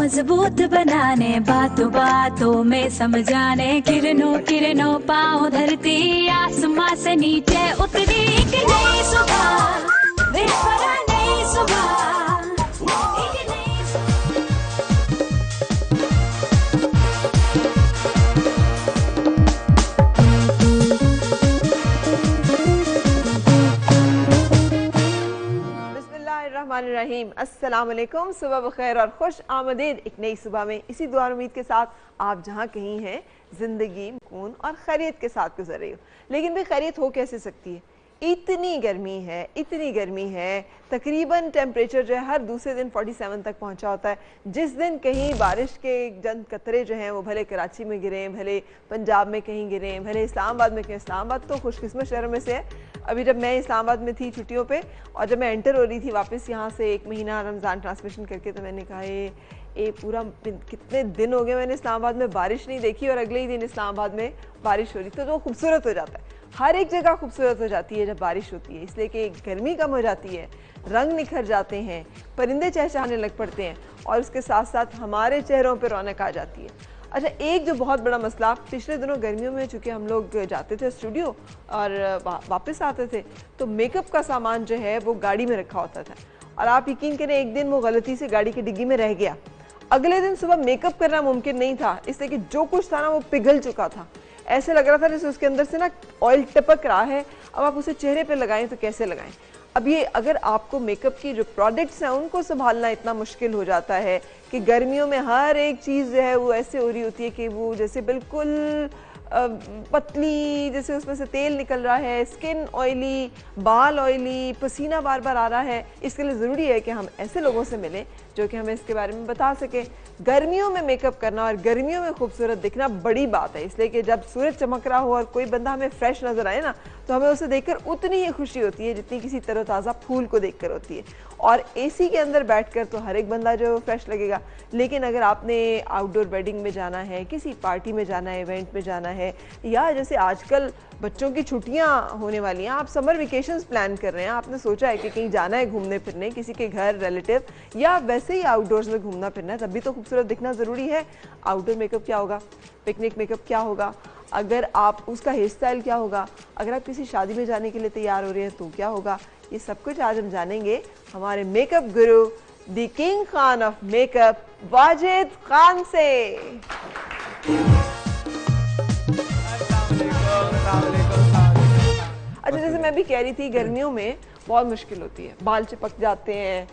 मजबूत बनाने, बातों बातों में समझाने, किरणों किरणों पाँव धरती, आसमां से नीचे उतरी एक नई सुबह, बेसरा नई सुबह, एक नई रहीम। अस्सलाम वालेकुम, सुबह बखैर और खुश आमदीद एक नई सुबह में। इसी दुआ और उम्मीद के साथ आप जहाँ कहीं हैं, जिंदगी सुकून और खैरियत के साथ गुजर रही हो। लेकिन भी खैरियत हो कैसे सकती है? इतनी गर्मी है, तकरीबन टेम्परेचर जो है हर दूसरे दिन 47 तक पहुंचा होता है। जिस दिन कहीं बारिश के चंद कतरे जो हैं वो भले कराची में गिरें, भले पंजाब में कहीं गिरें, भले इस्लामाबाद में कहीं। इस्लामाबाद तो खुशकिस्मत शहरों में से है। अभी जब मैं इस्लामाबाद में थी छुट्टियों पे और जब मैं एंटर हो रही थी वापस यहाँ से 1 महीना रमज़ान ट्रांसमिशन करके, तो मैंने कहा ये पूरा कितने दिन हो गए मैंने इस्लामाबाद में बारिश नहीं देखी, और अगले ही दिन इस्लामाबाद में बारिश हो रही। तो वो खूबसूरत हो जाता है, हर एक जगह खूबसूरत हो जाती है जब बारिश होती है, इसलिए कि गर्मी कम हो जाती है, रंग निखर जाते हैं, परिंदे चहचहाने लग पड़ते हैं और उसके साथ साथ हमारे चेहरों पर रौनक आ जाती है। अच्छा, एक जो बहुत बड़ा मसला पिछले दिनों गर्मियों में, चूँकि हम लोग जाते थे स्टूडियो और वापस आते थे, तो मेकअप का सामान जो है वो गाड़ी में रखा होता था, और आप यकीन करें एक दिन वो गलती से गाड़ी की डिग्गी में रह गया। अगले दिन सुबह मेकअप करना मुमकिन नहीं था, इसलिए कि जो कुछ था ना वो पिघल चुका था। ऐसे लग रहा था जैसे उसके अंदर से ना ऑयल टपक रहा है। अब आप उसे चेहरे पे लगाएं तो कैसे लगाएं? अब ये अगर आपको मेकअप की जो प्रोडक्ट्स हैं उनको संभालना इतना मुश्किल हो जाता है कि गर्मियों में हर एक चीज़ जो है वो ऐसे हो रही होती है कि वो जैसे बिल्कुल पतली, जैसे उसमें से तेल निकल रहा है, स्किन ऑयली, बाल ऑयली, पसीना बार बार आ रहा है। इसके लिए ज़रूरी है कि हम ऐसे लोगों से मिलें जो कि हमें इसके बारे में बता सकें। गर्मियों में मेकअप करना और गर्मियों में खूबसूरत दिखना बड़ी बात है, इसलिए कि जब सूरज चमक रहा हो और कोई बंदा हमें फ्रेश नज़र आए ना, तो हमें उसे देखकर उतनी ही खुशी होती है जितनी किसी तरोताज़ा फूल को देखकर होती है। और एसी के अंदर बैठकर तो हर एक बंदा जो है वो फ्रेश लगेगा, लेकिन अगर आपने आउटडोर वेडिंग में जाना है, किसी पार्टी में जाना है, इवेंट में जाना है, या जैसे आजकल बच्चों की छुट्टियां होने वाली हैं, आप समर वेकेशंस प्लान कर रहे हैं, आपने सोचा है कि कहीं जाना है घूमने फिरने, किसी के घर, रिलेटिव, या वैसे ही आउटडोर्स में घूमना फिरना है, तब भी तो खूबसूरत दिखना ज़रूरी है। आउटडोर मेकअप क्या होगा? पिकनिक मेकअप क्या होगा? अगर आप उसका हेयर स्टाइल क्या होगा? अगर आप किसी शादी में जाने के लिए तैयार हो रहे हैं तो क्या होगा? ये सब कुछ आज हम जानेंगे हमारे makeup Guru, the king Khan of makeup, Wajid Khan से। अच्छा, जैसे मैं भी कह रही थी, गर्मियों में बहुत मुश्किल होती है, बाल चिपक जाते हैं,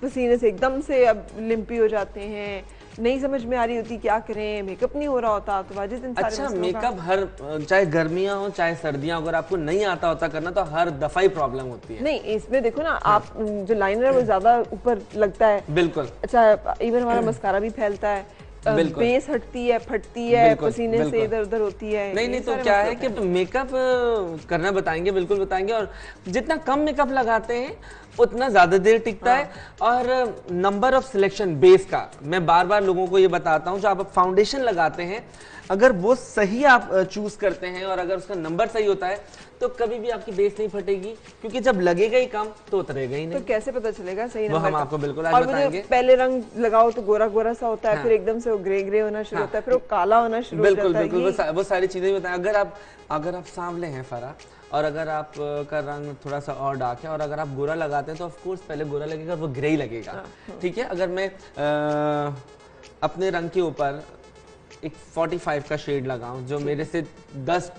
पसीने से एकदम से अब लिम्पी हो जाते हैं, नहीं समझ में आ रही होती क्या करें, मेकअप नहीं हो रहा होता, तो वाजिद इन सारे अच्छा, मेकअप हर, चाहे गर्मियां हो चाहे सर्दियां, अगर आपको नहीं आता होता करना तो हर दफा ही प्रॉब्लम होती है। नहीं, इसमें देखो ना, आप जो लाइनर है वो ज्यादा ऊपर लगता है। बिल्कुल। अच्छा, इवन हमारा मस्कारा भी फैलता है, बेस हटती है, फटती है, पसीने से इधर उधर होती है। नहीं तो क्या है कि मेकअप करना बताएंगे, बिल्कुल बताएंगे, और जितना कम मेकअप लगाते हैं उतना ज्यादा देर टिकता है। और नंबर ऑफ सिलेक्शन बेस का मैं बार बार लोगों को ये बताता हूँ, जो आप फाउंडेशन लगाते हैं अगर वो सही आप चूज करते हैं और अगर उसका नंबर सही होता है तो कभी भी आपकी बेस नहीं फटेगी, क्योंकि जब लगेगा ही कम तो उतरेगा ही नहीं। तो कैसे पता चलेगा सही वो नंबर? हम आपको बिल्कुल आज बताएंगे। पहले रंग लगाओ तो गोरा गोरा सा होता है, फिर एकदम से वो ग्रे ग्रे होना शुरू होता है, फिर वो काला होना शुरू हो जाता है। बिल्कुल वो सारी चीजें बताएं। अगर आप सांवले हैं फरा, और अगर आप का रंग थोड़ा सा और डार्क है, और अगर आप गोरा लगाते हैं तो ऑफ कोर्स पहले गोरा लगेगा और वो ग्रे ही लगेगा। ठीक है, अगर मैं अपने रंग के ऊपर एक 45 का शेड लगाऊं जो मेरे से 10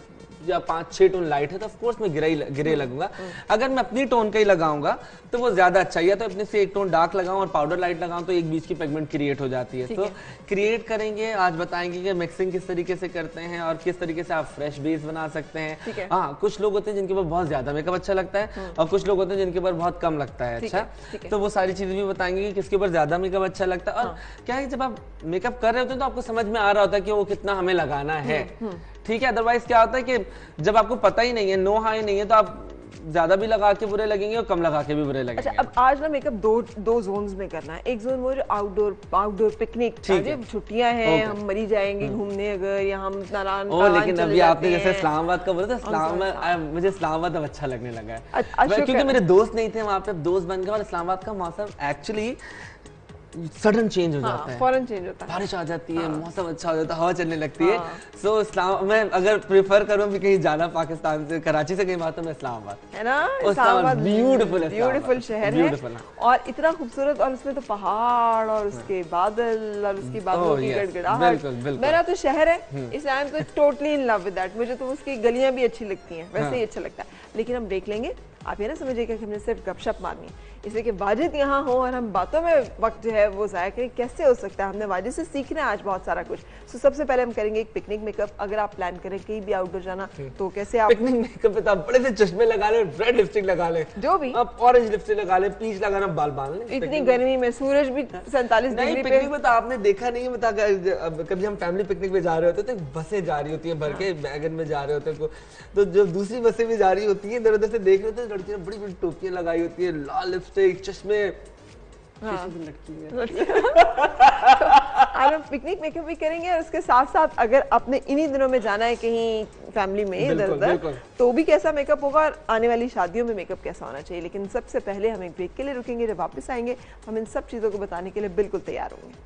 या 5-6 टोन लाइट है, तो ऑफ कोर्स मैं ग्रे लगूंगा। अगर मैं अपनी टोन का ही लगाऊंगा तो वो ज्यादा अच्छा है। तो अपने से एक टोन डार्क लगाऊं और पाउडर लाइट लगाऊं तो एक बीच की पिगमेंट क्रिएट हो जाती है। तो क्रिएट करेंगे, आज बताएंगे कि मिक्सिंग किस तरीके से करते हैं और किस तरीके से आप फ्रेश बेस बना सकते हैं। हाँ, कुछ लोग होते हैं जिनके ऊपर बहुत ज्यादा मेकअप अच्छा लगता है और कुछ लोग होते हैं जिनके ऊपर बहुत कम लगता है। अच्छा, तो वो सारी चीजें भी बताएंगे कि किसके ऊपर ज्यादा मेकअप अच्छा लगता है। और क्या है, जब आप मेकअप कर रहे होते हैं तो आपको समझ में आ रहा होता है कि वो कितना हमें लगाना है। ठीक है, अदरवाइज क्या होता है कि जब आपको पता ही नहीं है, नो हाई नहीं है, तो आप ज्यादा भी लगा के बुरे लगेंगे और कम लगा के भी बुरे लगेंगे। अच्छा, अब आज ना मेकअप दो जोन्स में करना है। एक जोन वो जो आउटडोर पिकनिक, छुट्टियां हैं, हम मरी जाएंगे घूमने अगर, या हम नारायण। लेकिन अभी आपने जैसे इस्लामाबाद का बोला था, मुझे इस्लामाबाद अब अच्छा लगने लगा है, क्योंकि मेरे दोस्त नहीं थे वहाँ पे, दोस्त बन गए और इस्लामाबाद का मौसम एक्चुअली सडन चेंज हो जाता है, फौरन चेंज होता है, बारिश आ जाती है, मौसम अच्छा हो जाता है, हवा चलने लगती है। सो इस्लाम मैं अगर प्रेफर करूं भी कहीं जाना पाकिस्तान से, कराची से कहीं बात, तो मैं इस्लामाबाद, है ना। इस्लामाबाद ब्यूटीफुल शहर है और इतना खूबसूरत, और उसमें तो पहाड़ और उसके बादल और उसकी बादलों की गड़गड़ाहट। मेरा तो शहर है, इसलिए आई एम तो totally in love with that. मुझे तो उसकी गलियां भी अच्छी लगती हैं, वैसे ही अच्छा लगता है। लेकिन हम देख लेंगे, आप ये ना समझिएगा कि हमने सिर्फ गपशप मारनी है, इसलिए कि वाजिद यहाँ हो और हम बातों में वक्त जो है वो ज़ाया करें, कैसे हो सकता है। हमने वाजिद से सीखना है आज बहुत सारा कुछ। सो सबसे पहले हम करेंगे एक पिकनिक मेकअप। अगर आप प्लान करें कहीं भी आउटडोर जाना, तो कैसे आप पिकनिक मेकअप पे तो आप बड़े से चश्मे लगा ले, रेड लिपस्टिक लगा ले, जो भी आप ऑरेंज लिपस्टिक लगा ले, पीच लगाना, बाल बांध ले। इतनी गर्मी में सूरज भी 47 डिग्री पे। पिकनिक में तो आपने देखा नहीं है, बता कभी हम फैमिली पिकनिक पे जा रहे होते तो बसें जा रही होती हैं भर के, वैगन में जा रहे होते हैं, तो जो दूसरी बसें भी जा रही होती हैं, इधर उधर से देख रहे होते हैं, लड़कियां बड़ी बड़ी टोपियां लगाई होती है, लाल लिपस्टिक, चश्मे। आप पिकनिक मेकअप भी करेंगे और उसके साथ साथ अगर आपने इन्हीं दिनों में जाना है कहीं फैमिली में इधर उधर, तो भी कैसा मेकअप होगा और आने वाली शादियों में मेकअप कैसा होना चाहिए। लेकिन सबसे पहले हम एक ब्रेक के लिए रुकेंगे, जब वापस आएंगे हम इन सब चीजों को बताने के लिए बिल्कुल तैयार होंगे।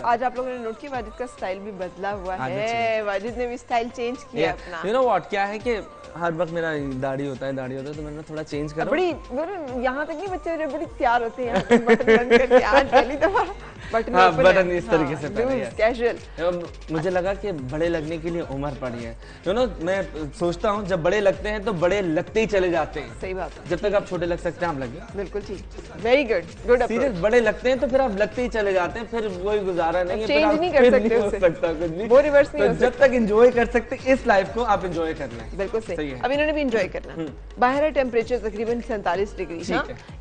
आज आप लोगों ने नोट किया वाजिद का स्टाइल भी बदला हुआ है, वाजिद ने भी स्टाइल चेंज किया अपना। यू नो व्हाट, क्या है कि हर वक्त मेरा दाढ़ी होता है तो मैंने थोड़ा चेंज करा। बड़ी यहाँ तक नहीं, बच्चे बड़ी तैयार होते हैं बटन बंद करके, आज पहली दफा बटन इस तरीके से कैजुअल। मुझे लगा कि बड़े लगने के लिए उम्र पड़ी है। यू नो, मैं सोचता हूँ जब बड़े लगते हैं तो बड़े लगते ही चले जाते हैं। सही बात है, जब तक आप छोटे लग सकते हैं आप लगे। बिल्कुल ठीक, वेरी गुड सीरियस, बड़े लगते हैं तो फिर आप लगते ही चले जाते हैं, फिर वही गुजारा नहीं है, चेंज नहीं कर सकते हो सकता कुछ भी, वो रिवर्स नहीं हो सकता। जब तक एंजॉय कर सकते इस लाइफ को आप एंजॉय करना है। बिल्कुल सही। अब इन्होंने भी एंजॉय करना, बाहर है टेम्परेचर तकरीबन 47 डिग्री।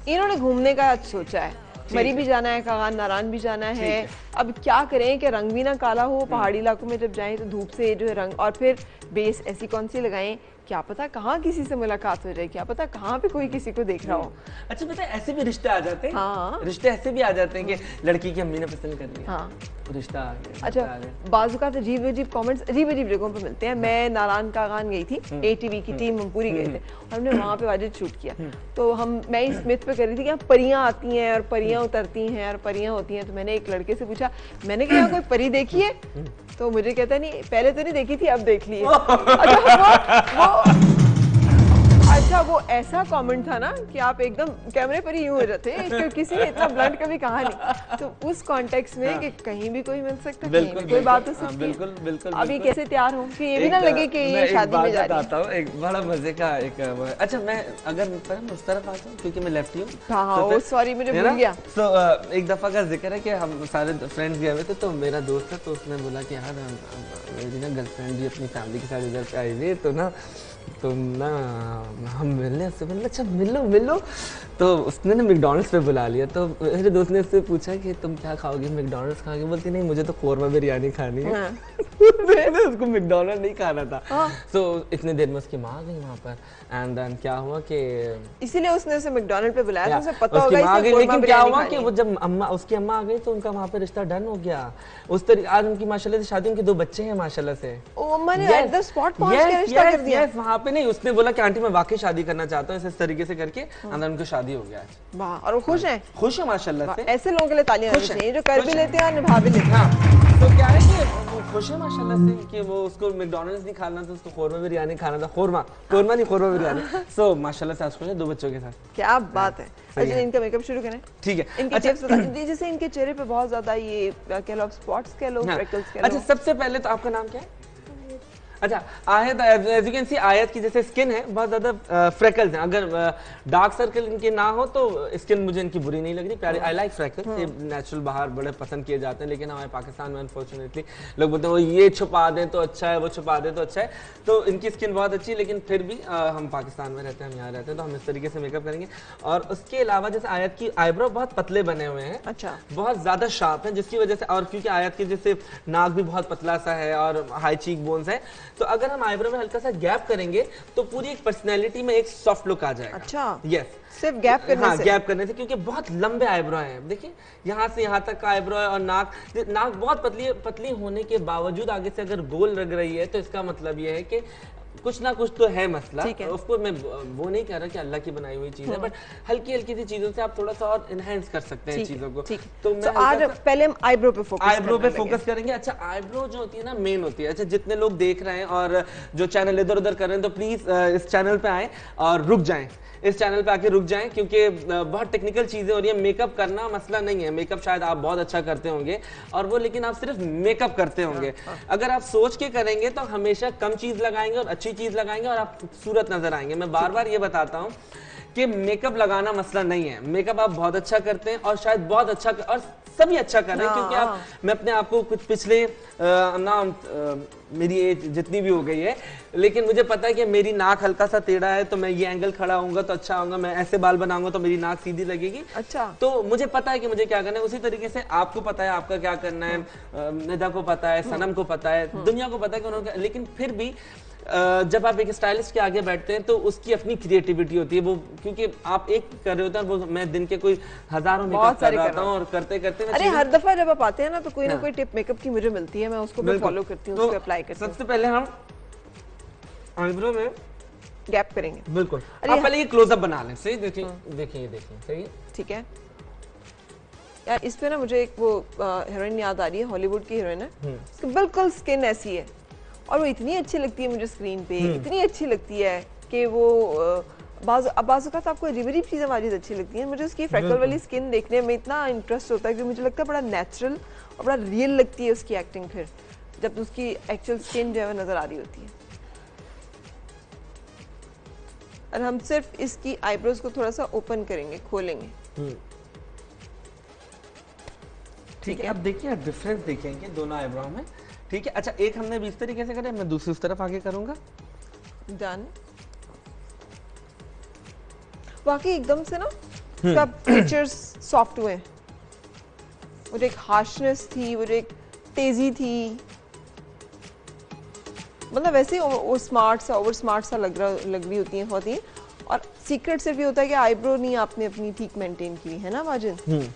इन्होंने घूमने का सोचा है, मरी भी जाना है, कागान नारान भी जाना है। अब क्या करें कि रंग भी ना काला हो, पहाड़ी इलाकों में जब जाएं तो धूप से जो है रंग, और फिर बेस ऐसी कौन सी लगाएं, क्या पता कहाँ किसी से मुलाकात हो जाए, क्या पता कहाँ पे कोई किसी को देख रहा हो। अच्छा पता है, ऐसे भी रिश्ते आ जाते हैं। हाँ। रिश्ते ऐसे भी आ जाते हैं कि लड़की की अम्मी ने पसंद कर लिया। हाँ। रिश्ता आ गया। अच्छा, बाज़ अजीब कमेंट्स अजीब जगहों पे मिलते हैं। मैं नारायण कागान गई थी, ATV की टीम हम पूरी गए थे, हमने वहाँ पे वाजिद शूट किया। तो मैं इस मिथ पे कर रही थी कि परियां आती हैं और परियां उतरती हैं और परियां होती हैं। तो मैंने एक लड़के से पूछा, मैंने कहा कोई परी देखी है? तो मुझे कहता नहीं, पहले तो नहीं देखी थी, अब देख ली है। अच्छा, वो ऐसा कमेंट था ना कि आप एकदम कैमरे पर ही यूं हो जाते हैं, किसी ने इतना ब्लंट कभी कहा नहीं। तो उस कॉन्टेक्स्ट में कि कहीं भी कोई मिल सकता है, कहीं भी कोई बात हो सकती है। बिल्कुल बिल्कुल। अभी कैसे तैयार हूँ कि ये भी ना लगे कि ये शादी में जा रही हूँ। एक बड़ा मजे का एक, अच्छा मैं अगर उस तरफ आता हूँ क्योंकि मैं लेफ्टी हूँ। हाँ, सॉरी मुझे भूल गया। तो एक दफा का जिक्र है कि हम सारे फ्रेंड्स गए हुए थे, तो मेरा दोस्त था, तो उसने बोला कि यार मेरी ना गर्लफ्रेंड भी अपनी फैमिली के साथ इधर पे आई हुई है, तो ना हम मिलने, उससे बोला अच्छा मिल लो। तो उसने ना मैकडॉनल्ड्स पे बुला लिया। तो मेरे दोस्त ने उससे पूछा कि तुम क्या खाओगे, मैकडॉनल्ड्स खाओगे? बोलती नहीं, मुझे तो कोरमा बिरयानी खानी है। उसको मैकडॉनल्ड नहीं खाना था। तो इतने देर में उसकी माँ आ गई वहाँ पर, एंड देन क्या हुआ कि इसीलिए उसने उसे मैकडॉनल्ड पे बुलाया, उसे पता होगा इसे लेकिन क्या हुआ कि वो जब उसकी अम्मा आ गई तो उनका वहाँ पे रिश्ता डन हो गया। उस तरीके आज उनकी माशाल्लाह से शादी, उनके 2 बच्चे हैं माशाल्लाह से। अम्मा ने एट द स्पॉट पहुंच के रिश्ता कर दिया। वहाँ पे नहीं, उसने बोला कि आंटी मैं वाकई शादी करना चाहता हूँ, इस तरीके से करके अंदर उनकी शादी हो गया। वाह, और वो खुश हैं? खुश है माशाल्लाह से। ऐसे लोगों के लिए तालियां होनी चाहिए जो कर भी लेते हैं और निभा भी लेते हैं। तो क्या है कि वो खुश है माशाल्लाह से कि वो उसको मैकडॉनल्ड्स नहीं खाना था, उसको कोरमा बिरयानी खाना था। कोरमा नहीं बिरयानी। सो माशाल्लाह से आज खुश है 2 बच्चों के साथ। क्या बात है। अच्छा, इनका मेकअप शुरू करें? ठीक है। इनके टिप्स बता दीजिए, जैसे इनके चेहरे पे बहुत ज्यादा ये कह लो स्पॉट्स कह लो, फ्रेकल्स कह लो। अच्छा, सबसे पहले तो आपका नाम क्या है? अच्छा, आयत, एज यू कैन सी आयत की जैसे स्किन है बहुत ज्यादा फ्रेकल्स हैं। अगर डार्क सर्कल इनके ना हो तो स्किन मुझे इनकी बुरी नहीं लग रही, प्यारी। आई लाइक फ्रेकल्स, ये नेचुरल बाहर बड़े पसंद किए जाते हैं, लेकिन हमारे पाकिस्तान में अनफॉर्चुनेटली लोग बोलते हैं वो ये छुपा दें तो अच्छा है, वो छुपा दें तो अच्छा है। तो इनकी स्किन बहुत अच्छी है, लेकिन फिर भी हम पाकिस्तान में रहते हैं, हम यहाँ रहते हैं, तो हम इस तरीके से मेकअप करेंगे। और उसके अलावा जैसे आयत की आईब्रो बहुत पतले बने हुए हैं, अच्छा, बहुत ज्यादा शार्प है, जिसकी वजह से, और क्योंकि आयत की जैसे नाक भी बहुत पतला सा है और हाई चीक बोन्स है, तो अगर हम आईब्रो में हल्का सा गैप करेंगे तो पूरी एक पर्सनैलिटी में एक सॉफ्ट लुक आ जाएगा। अच्छा, यस, सिर्फ गैप करने हाँ, से? गैप करने से, क्योंकि बहुत लंबे आईब्रो हैं। देखिए यहाँ से यहाँ तक का आईब्रो है, और नाक बहुत पतली पतली होने के बावजूद आगे से अगर गोल लग रही है तो इसका मतलब ये है कि कुछ ना कुछ तो है मसला। उसको मैं वो नहीं कह रहा कि अल्लाह की बनाई हुई चीज है, बट हल्की हल्की सी चीजों से आप थोड़ा सा और इनहेंस कर सकते हैं चीजों को। तो मैं आज पहले हम आईब्रो पे फोकस करेंगे। अच्छा, आईब्रो जो होती है ना, मेन होती है। अच्छा, जितने लोग देख रहे हैं और जो चैनल इधर उधर कर रहे हैं, तो प्लीज इस चैनल पे आए और रुक जाएं, इस चैनल पे आके रुक जाएं, क्योंकि बहुत टेक्निकल चीजें हो रही है। मेकअप करना मसला नहीं है, मेकअप शायद आप बहुत अच्छा करते होंगे और वो, लेकिन आप सिर्फ मेकअप करते होंगे। अगर आप सोच के करेंगे तो हमेशा कम चीज लगाएंगे और अच्छी चीज लगाएंगे और आप खूबसूरत नजर आएंगे। मैं बार बार ये बताता हूँ कि मेकअप लगाना मसला नहीं है, मेकअप आप बहुत अच्छा करते हैं और शायद बहुत अच्छा और सभी अच्छा कर रहे हैं, क्योंकि आप, मैं अपने आप को कुछ पिछले मेरी एज जितनी भी हो गई है, लेकिन मुझे पता है कि मेरी नाक हल्का सा टेढ़ा है, तो मैं ये एंगल खड़ा होऊंगा तो अच्छा होगा, मैं ऐसे बाल बनाऊंगा तो मेरी नाक सीधी लगेगी। अच्छा, तो मुझे पता है कि मुझे क्या करना है। उसी तरीके से आपको पता है आपका क्या करना है, निदा को पता है, सनम को पता है, दुनिया को पता है कि उन्होंने, लेकिन फिर भी जब आप एक स्टाइलिस्ट के आगे बैठते हैं तो उसकी अपनी क्रिएटिविटी होती है। वो क्योंकि आप एक कर रहे होते हैं, वो मैं दिन के कोई हजारों मेकअप कर रहा हूं और करते करते, अरे हर दफा जब आप आते हैं ना तो कोई ना कोई टिप मेकअप की मुझे मिलती है, मैं उसको भी फॉलो करती हूं, उसको अप्लाई करती हूं। सबसे पहले हम आईब्रो में गैप करेंगे। बिल्कुल, आप पहले ये क्लोजअप बना लें। सही, देखिए देखिए, ये देखिए, सही है, ठीक है यार। इस पे ना मुझे एक वो हीरोइन याद आ रही है, हॉलीवुड की हीरोइन है, उसकी बिल्कुल स्किन ऐसी है और वो इतनी अच्छी लगती है मुझे स्क्रीन पे, इतनी अच्छी लगती है कि वो बाज़ आपको अजीब अजीब चीज़ें हमारी अच्छी लगती हैं। मुझे उसकी फ्रैकल वाली स्किन देखने में इतना इंटरेस्ट होता है कि मुझे लगता है बड़ा नेचुरल और बड़ा रियल लगती है उसकी एक्टिंग, फिर जब उसकी एक्चुअल स्किन जो है नज़र आ रही होती है। और हम सिर्फ इसकी आईब्रोज को थोड़ा सा ओपन करेंगे, खोलेंगे। ठीक है, अब देखिए डिफरेंस देखेंगे दोनों आईब्रो में। ठीक है, अच्छा, एक हमने भी इस तरीके से करे, मैं दूसरी उस तरफ आगे करूंगा। डन। वाकई एकदम से ना उसका फीचर्स सॉफ्ट हुए, वो एक हार्शनेस थी, वो एक तेजी थी, मतलब वैसे ओवर स्मार्ट सा लग रही होती है बहुत ही। और सीक्रेट सिर्फ ये होता है कि आईब्रो नहीं आपने अपनी ठीक मेंटेन की है ना माजिद।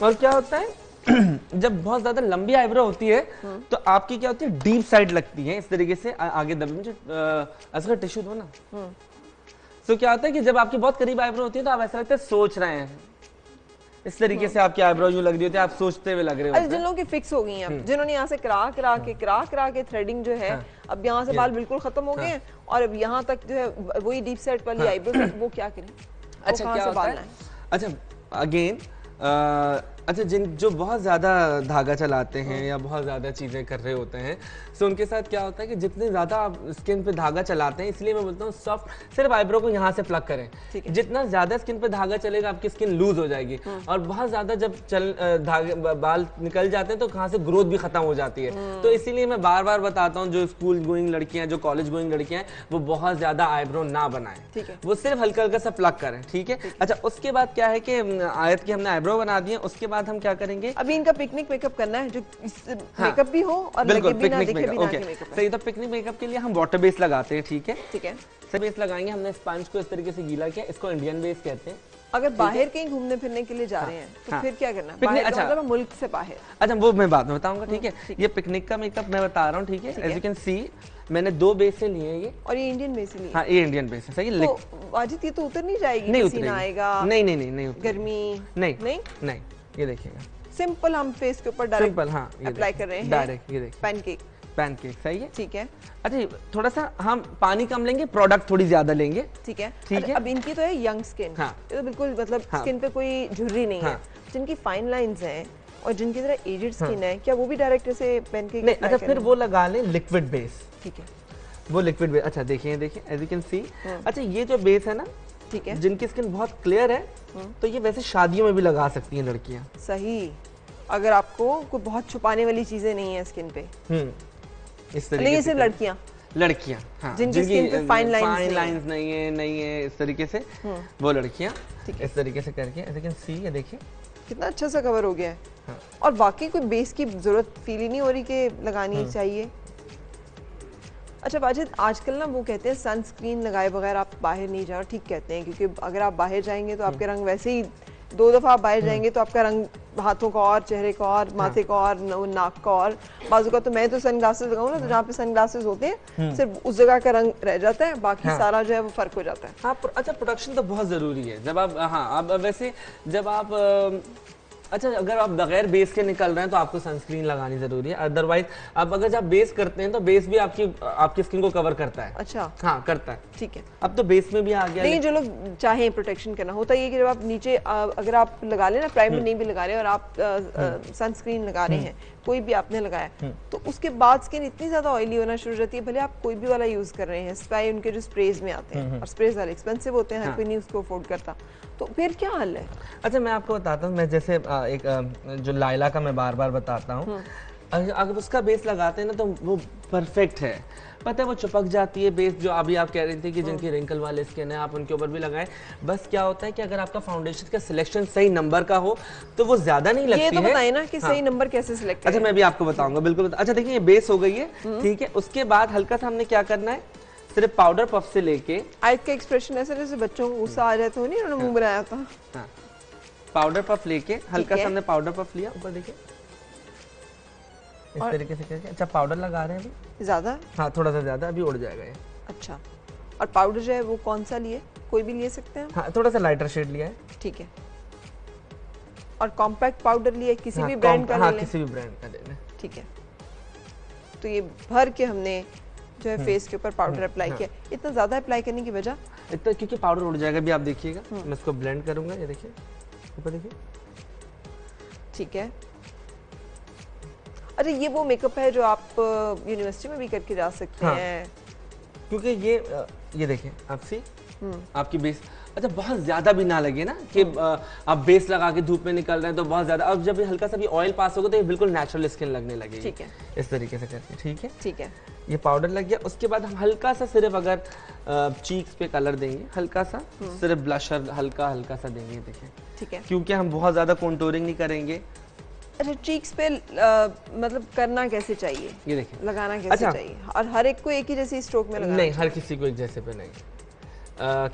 और क्या होता है जब बहुत ज्यादा लंबी आईब्रो होती है तो आपकी क्या होती है, डीप साइड लगती है इस तरीके से आगे दबे। मुझे असगर टिश्यू दो ना। तो क्या होता है कि जब आपकी बहुत करीब आईब्रो होती है तो आप ऐसा लगता है सोच रहे हैं, इस तरीके से आपकी आईब्रो यूं लग रही होती है, आप सोचते हुए लग रहे होते हैं। जिन लोगों की फिक्स हो गई हैं, जिन्होंने यहाँ से करा के थ्रेडिंग जो है, अब यहाँ से बाल बिल्कुल खत्म हो गए हैं और अब यहाँ तक जो है वही डीप सेट वाली आईब्रो, वो क्या करें? अच्छा, क्या होता है? अच्छा, अगेन अच्छा, जो बहुत ज़्यादा धागा चलाते हैं या बहुत ज़्यादा चीज़ें कर रहे होते हैं, सो उनके साथ क्या होता है कि जितने ज़्यादा आप स्किन पे धागा चलाते हैं, इसलिए मैं बोलता हूँ सॉफ्ट सिर्फ आईब्रो को यहाँ से प्लग करें। जितना ज़्यादा स्किन पे धागा चलेगा आपकी स्किन लूज हो जाएगी, और बहुत ज़्यादा जब धागे बाल निकल जाते हैं तो कहाँ से ग्रोथ भी खत्म हो जाती है। तो इसीलिए मैं बार बार बताता हूँ, जो स्कूल गोइंग लड़कियाँ, जो कॉलेज गोइंग लड़कियाँ हैं, वो बहुत ज़्यादा आईब्रो ना बनाएं, वो सिर्फ हल्का हल्का सा प्लग करें। ठीक है, अच्छा, उसके बाद क्या है कि आयत की हमने आईब्रो बना दी है, उसके बाद हम क्या करेंगे, अभी इनका पिकनिक मेकअप करना है, जो मेकअप भी हो और लगे भी ना, दिखे भी ना कि मेकअप। सही, तो पिकनिक मेकअप के लिए हम वाटर बेस लगाते हैं। ठीक है, ठीक है, सब बेस लगाएंगे। हमने स्पंज को इस तरीके से गीला किया, इसको इंडियन बेस कहते हैं। अगर बाहर कहीं घूमने फिरने के लिए जा रहे हैं तो फिर क्या करना है? अच्छा, मतलब मुल्क से बाहर। अच्छा, वो मैं बाद में बताऊंगा। ठीक है, ये पिकनिक का मेकअप मैं बता रहा हूँ। ठीक है, एज यू कैन सी मैंने 2 बेस से लिए ये, और ये इंडियन बेस लिए। हाँ, ये इंडियन बेस है। सही है, तो वाजिद ये तो उतर नहीं जाएगी? नहीं उतरेगी, आएगा नहीं गर्मी नहीं, ये देखिएगा, सिंपल हम फेस के ऊपर डायरेक्ट सिंपल, हाँ, अप्लाई कर रहे हैं डायरेक्ट। ये देखिए, पैनकेक। सही है, ठीक है। अच्छा, थोड़ा सा हम पानी कम लेंगे, प्रोडक्ट थोड़ी ज्यादा लेंगे। ठीक है, ठीक है। अब इनकी तो है यंग स्किन, ये तो बिल्कुल मतलब स्किन पे कोई झुर्री नहीं है। जिनकी फाइन लाइंस हैं और जिनकी तरह एजेड स्किन है, क्या वो भी डायरेक्ट ऐसे पैनकेक? नहीं, अच्छा, फिर वो लगा लें लिक्विड बेस। ठीक है, वो लिक्विड बेस। अच्छा, देखिए एज यू कैन सी। अच्छा, ये जो बेस है ना, ठीक है, जिनकी स्किन बहुत क्लियर है, तो ये वैसे शादियों में भी लगा सकती हैं लड़कियां। सही, अगर आपको कोई बहुत छुपाने वाली चीजें नहीं है स्किन पे, इस तरीके से। लड़कियां हाँ, जिनकी स्किन पे फाइन लाइंस नहीं है इस तरीके से, वो लड़कियां इस तरीके से करके, एज यू कैन सी, ये देखिए कितना अच्छा सा कवर हो गया है। हाँ। और बाकी कोई बेस की जरूरत फील ही नहीं हो रही कि लगानी चाहिए। अच्छा वाजिद, आजकल ना वो कहते हैं सनस्क्रीन लगाए बगैर आप बाहर नहीं जाओ, ठीक कहते हैं, क्योंकि अगर आप बाहर जाएंगे तो आपके रंग वैसे ही 2 दफ़ा आप बाहर जाएंगे तो आपका रंग हाथों का और, चेहरे का और, माथे का और, नाक का और, बाजू का। तो मैं तो सन ग्लासेस लगाऊँ ना, तो जहाँ पे सन ग्लासेस होते हैं सिर्फ उस जगह का रंग रह जाता है, बाकी सारा जो है वो फर्क हो जाता है। हाँ, अच्छा प्रोडक्शन तो बहुत ज़रूरी है जब आप, हाँ अब वैसे जब आप अच्छा अगर आप बगैर बेस के निकल रहे हैं तो आपको सनस्क्रीन लगानी जरूरी है, अदरवाइज अब अगर जब बेस करते हैं तो बेस भी आपकी स्किन को कवर करता है। अच्छा, हाँ करता है, ठीक है। अब तो बेस में भी आ गया। नहीं, जो लोग चाहें प्रोटेक्शन करना, होता ये कि जब आप नीचे अगर आप लगा लें ना, प्राइमर नहीं भी लगा रहे और आप सनस्क्रीन लगा रहे हैं, कोई भी आपने लगाया, तो उसके बाद स्किन इतनी ज्यादा ऑयली होना शुरू हो जाती है, भले आप कोई भी वाला यूज कर रहे हैं, स्प्रे उनके जो स्प्रेज में आते हैं, और स्प्रेज वाले एक्सपेंसिव होते हैं, हर कोई नहीं उसको अफोर्ड करता, तो फिर क्या हल है? अच्छा मैं आपको बताता हूँ, मैं जैसे एक जो लाइला का मैं बार बार बताता हूँ, अगर उसका बेस लगाते हैं ना तो वो परफेक्ट है, पता है वो चिपक जाती है बेस। जो अभी आप कह रही थी कि जिनकी रिंकल वाले स्किन है आप उनके ऊपर भी लगाएं, बस क्या होता है कि अगर आपका फाउंडेशन का सिलेक्शन सही नंबर का हो तो वो ज्यादा नहीं लगती है। ये तो बताइए ना कि सही नंबर कैसे सिलेक्ट करें। अच्छा मैं भी आपको बताऊंगा, बिल्कुल अच्छा देखिए ये बेस हो गई है, ठीक है। उसके बाद हल्का सा हमने क्या करना है, सिर्फ पाउडर पफ से लेके, आज का एक्सप्रेशन ऐसा जैसे बच्चों को गुस्सा आ जाए तो नहीं, उन्होंने मुंह बनाया था। हाँ, पाउडर पफ लेके हल्का सा हमने पाउडर पफ लिया, ऊपर देखिए इस तरीके से करके। अच्छा पाउडर लगा रहे हैं अभी ज्यादा? हाँ थोड़ा सा ज्यादा, अभी उड़ जाएगा ये। अच्छा, और पाउडर जो है वो कौन सा लिए? कोई भी ले सकते हैं? हाँ थोड़ा सा लाइटर शेड लिया है, ठीक है। और कॉम्पैक्ट पाउडर लिए, किसी हाँ, भी ब्रांड का? हाँ किसी भी ब्रांड का लेना, ठीक है। तो ये भर के हमने जो है फेस के ऊपर पाउडर अप्लाई किया। इतना ज्यादा अप्लाई करने की वजह? इतना क्योंकि पाउडर उड़ जाएगा। अभी आप देखिएगा, मैं इसको ब्लेंड करूंगा, ये देखिए ऊपर देखिए, ठीक है। अच्छा ये वो मेकअप है जो आप यूनिवर्सिटी में भी करके जा सकते हैं? क्योंकि ये देखिए आप सी आपकी बेस, अच्छा बहुत ज्यादा भी ना लगे ना कि आप बेस लगा के धूप में निकल रहे हैं तो बहुत ज्यादा। अब जब ये हल्का सा भी ऑयल पास होगा तो ये बिल्कुल नेचुरल स्किन लगने लगेगी, ठीक है, इस तरीके से करके, ठीक है, ठीक है। ये पाउडर लग गया। उसके बाद हम हल्का सा सिर्फ अगर चीक्स पे कलर देंगे, हल्का सा सिर्फ ब्लशर हल्का हल्का सा देंगे, देखिए, ठीक है, क्योंकि हम बहुत ज्यादा कॉन्टूरिंग नहीं करेंगे। अच्छा चीक्स पे मतलब करना कैसे चाहिए, ये देखिए लगाना कैसे चाहिए? और हर एक को एक ही जैसी स्ट्रोक में लगाना? नहीं, हर किसी को एक जैसे पे नहीं,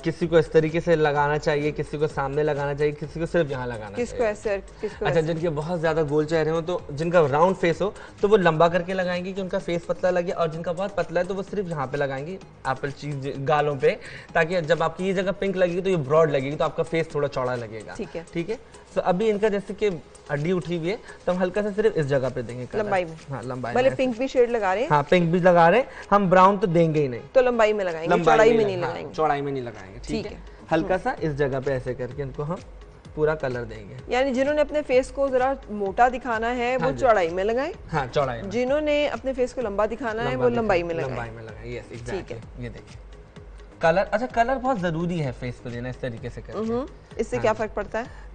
किसी को इस तरीके से लगाना चाहिए, किसी को सामने लगाना चाहिए, किसी को सिर्फ यहाँ लगाना चाहिए। किसको ऐसे, किसको अच्छा, जिनके बहुत ज्यादा गोल चेहरे हो, तो जिनका राउंड फेस हो तो वो लंबा करके लगाएंगे कि उनका फेस पतला लगे, और जिनका बहुत पतला है तो वो सिर्फ यहाँ पे लगाएंगे एप्पल चीज गालों पे, ताकि जब आपकी ये जगह पिंक लगेगी तो ये ब्रॉड लगेगी, तो आपका फेस थोड़ा चौड़ा लगेगा, ठीक है, ठीक है। तो अभी इनका जैसे कि हड्डी उठी हुई है तो हम हल्का सा सिर्फ इस जगह पे देंगे लंबाई में। हाँ लंबाई में। पिंक भी शेड लगा रहे हैं? हाँ पिंक भी लगा रहे हैं हम, ब्राउन तो देंगे ही नहीं, तो लंबाई में लगाएंगे, चौड़ाई में नहीं लगाएंगे। चौड़ाई में नहीं लगाएंगे, ठीक है। हल्का सा इस जगह पे ऐसे करके इनको हम पूरा कलर देंगे। यानी जिन्होंने अपने फेस को जरा मोटा दिखाना है वो चौड़ाई में लगाएं, हाँ चौड़ाई में। जिन्होंने अपने फेस को लंबा दिखाना है वो लंबाई में लगाएं। लंबाई में लगाएं, यस एग्जैक्टली। ये देखिए कलर, अच्छा कलर बहुत जरूरी है फेस पे देना, इस तरीके से करके। इससे क्या फर्क पड़ता है?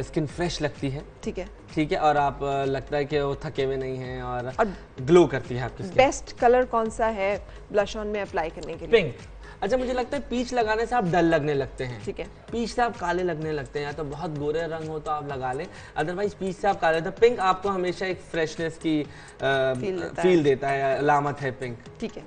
स्किन फ्रेश लगती है, ठीक है, ठीक है, और आप लगता है कि वो थके हुए नहीं हैं, और ग्लो करती है आपकी स्किन। बेस्ट कलर कौन सा है ब्लश ऑन में अप्लाई करने के लिए? पिंक। अच्छा मुझे लगता है पीच लगाने से आप डल लगने लगते हैं, ठीक है, पीच से आप काले लगने लगते हैं, या तो बहुत गोरे रंग हो तो आप लगा लें, अदरवाइज पीच से आप काले। तो पिंक आपको हमेशा एक फ्रेशनेस की फील देता है, अलामत है पिंक, ठीक है।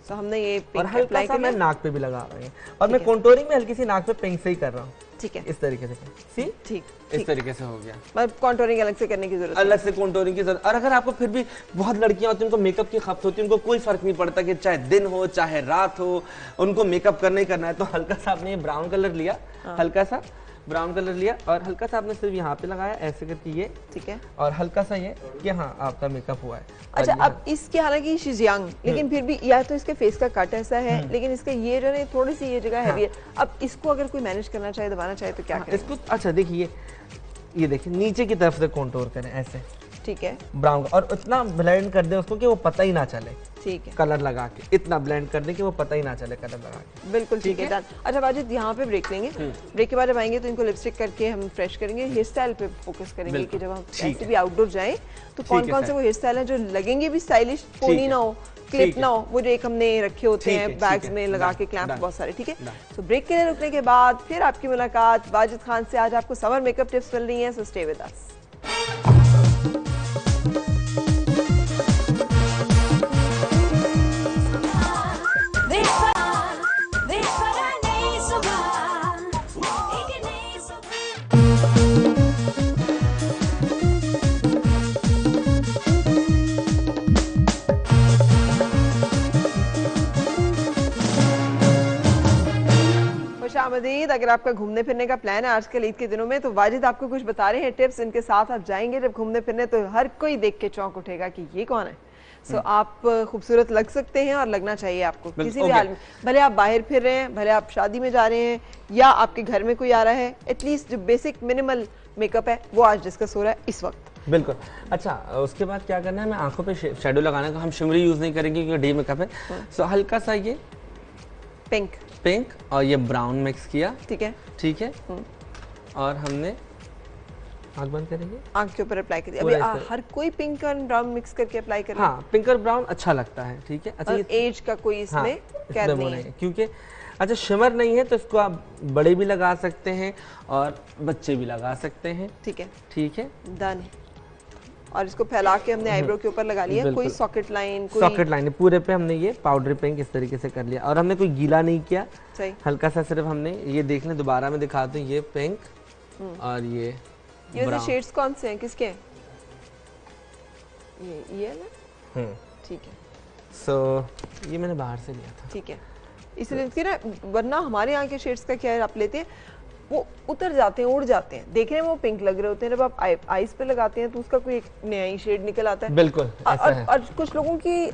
तो हमने ये पिंक और हल्का सा मैं नाक पे भी लगा रही हूँ, और मैं कॉन्टूरिंग में हल्की सी नाक पे पिंक से ही कर रहा हूँ, ठीक है, इस तरीके से। सी ठीक, इस तरीके से हो गया। मतलब कॉन्टूरिंग अलग से करने की जरूरत, अलग से कॉन्टूरिंग की जरूरत। और अगर आपको फिर भी बहुत लड़कियां होती हैं उनको मेकअप की खपत होती है, उनको कोई फर्क नहीं पड़ता कि चाहे दिन हो चाहे रात हो, उनको मेकअप करना ही करना है, तो हल्का सा आपने ये ब्राउन कलर लिया, हल्का सा ब्राउन कलर लिया, और हल्का सा आपने सिर्फ यहाँ पे लगाया ऐसे करके, ये ठीक है, और हल्का सा ये कि हाँ आपका मेकअप हुआ है। अच्छा अब इसके, हालांकि शी इज यंग, लेकिन फिर भी या तो इसके फेस का कट ऐसा है, लेकिन इसका ये जो है थोड़ी सी ये जगह हैवी है। अब इसको अगर कोई मैनेज करना चाहे, दबाना चाहे तो क्या करें इसको? अच्छा देखिए ये देखिए नीचे की तरफ से कॉन्टूर करें ऐसे, ठीक है, ब्राउन, और इतना ब्लेंड कर दे उसको कि वो पता ही ना चले, ठीक है, कलर लगा के इतना ब्लेंड कर दे कि वो पता ही ना चले कलर लगा के, बिल्कुल ठीक है, डन। अच्छा वाजिद यहाँ पे ब्रेक लेंगे, ब्रेक के बाद जब आएंगे तो इनको लिपस्टिक करके हम फ्रेश करेंगे, हेयर स्टाइल पे फोकस करेंगे कि जब हम ऐसे भी आउटडोर जाएं तो कौन कौन से वो हेयर स्टाइल है जो लगेंगे भी स्टाइलिश, पोनी ना हो, क्लिप ना हो, वो जो एक हमने रखे होते हैं बैग्स में लगा के क्लैंप बहुत सारे, ठीक है। तो ब्रेक के लिए रुकने के बाद फिर आपकी मुलाकात वाजिद खान से। आज आपको समर मेकअप टिप्स मिल रही हैं, सो स्टे विद अस। आमदीद। अगर आपका घूमने फिरने का प्लान है आजकल ईद के दिनों में, तो वाजिद आपको कुछ बता रहे हैं टिप्स, इनके साथ आप जाएंगे जब घूमने फिरने तो हर कोई देख के चौंक उठेगा कि ये कौन है। सो आप खूबसूरत लग सकते हैं और लगना चाहिए आपको किसी भी हाल में, भले आप बाहर फिर रहे हैं, भले आप शादी में जा रहे हैं या आपके घर में कोई आ रहा है, एटलीस्ट जो बेसिक मिनिमल मेकअप है वो आज डिस्कस हो रहा है इस वक्त। बिल्कुल। अच्छा, उसके बाद क्या करना है, मैं आंखों पे शेडो लगाने का, हम शिमरी यूज नहीं करेंगे क्योंकि डे मेकअप है। सो हल्का सा ये पिंक और ये ब्राउन मिक्स किया, ठीक है। और हमने आंख बंद करेंगे, आंख के ऊपर अप्लाई करिए। अभी हर कोई पिंक और ब्राउन मिक्स करके अप्लाई करे। हाँ, पिंक और ब्राउन अच्छा लगता है, ठीक है। अच्छा, एज का कोई इसमें कैद नहीं है क्योंकि अच्छा शिमर नहीं है तो इसको आप बड़े भी लगा सकते हैं और बच्चे भी लगा सकते हैं, ठीक है। डन है। और इसको फैला के हमने आईब्रो के ऊपर लगा लिया, कोई सॉकेट लाइन पूरे पे हमने ये पाउडर पिंक इस तरीके से कर लिया और हमने कोई गीला नहीं किया, सही। हल्का सा सिर्फ हमने ये देख लें, दोबारा मैं दिखाता हूँ, ये पिंक और ये शेड्स कौन से हैं, किसके हैं? ये ना, ठीक है। सो ये मैंने बाहर से लिया था, ठीक है। इसलिए ना, वरना हमारे यहाँ के शेड्स का क्या है, आप लेते हैं वो उतर जाते हैं, उड़ जाते हैं, देखने में वो पिंक लग रहे होते हैं, जब आप आईज पे लगाते हैं तो उसका कोई एक नया ही शेड निकल आता है। बिल्कुल ऐसा है। और कुछ लोगों की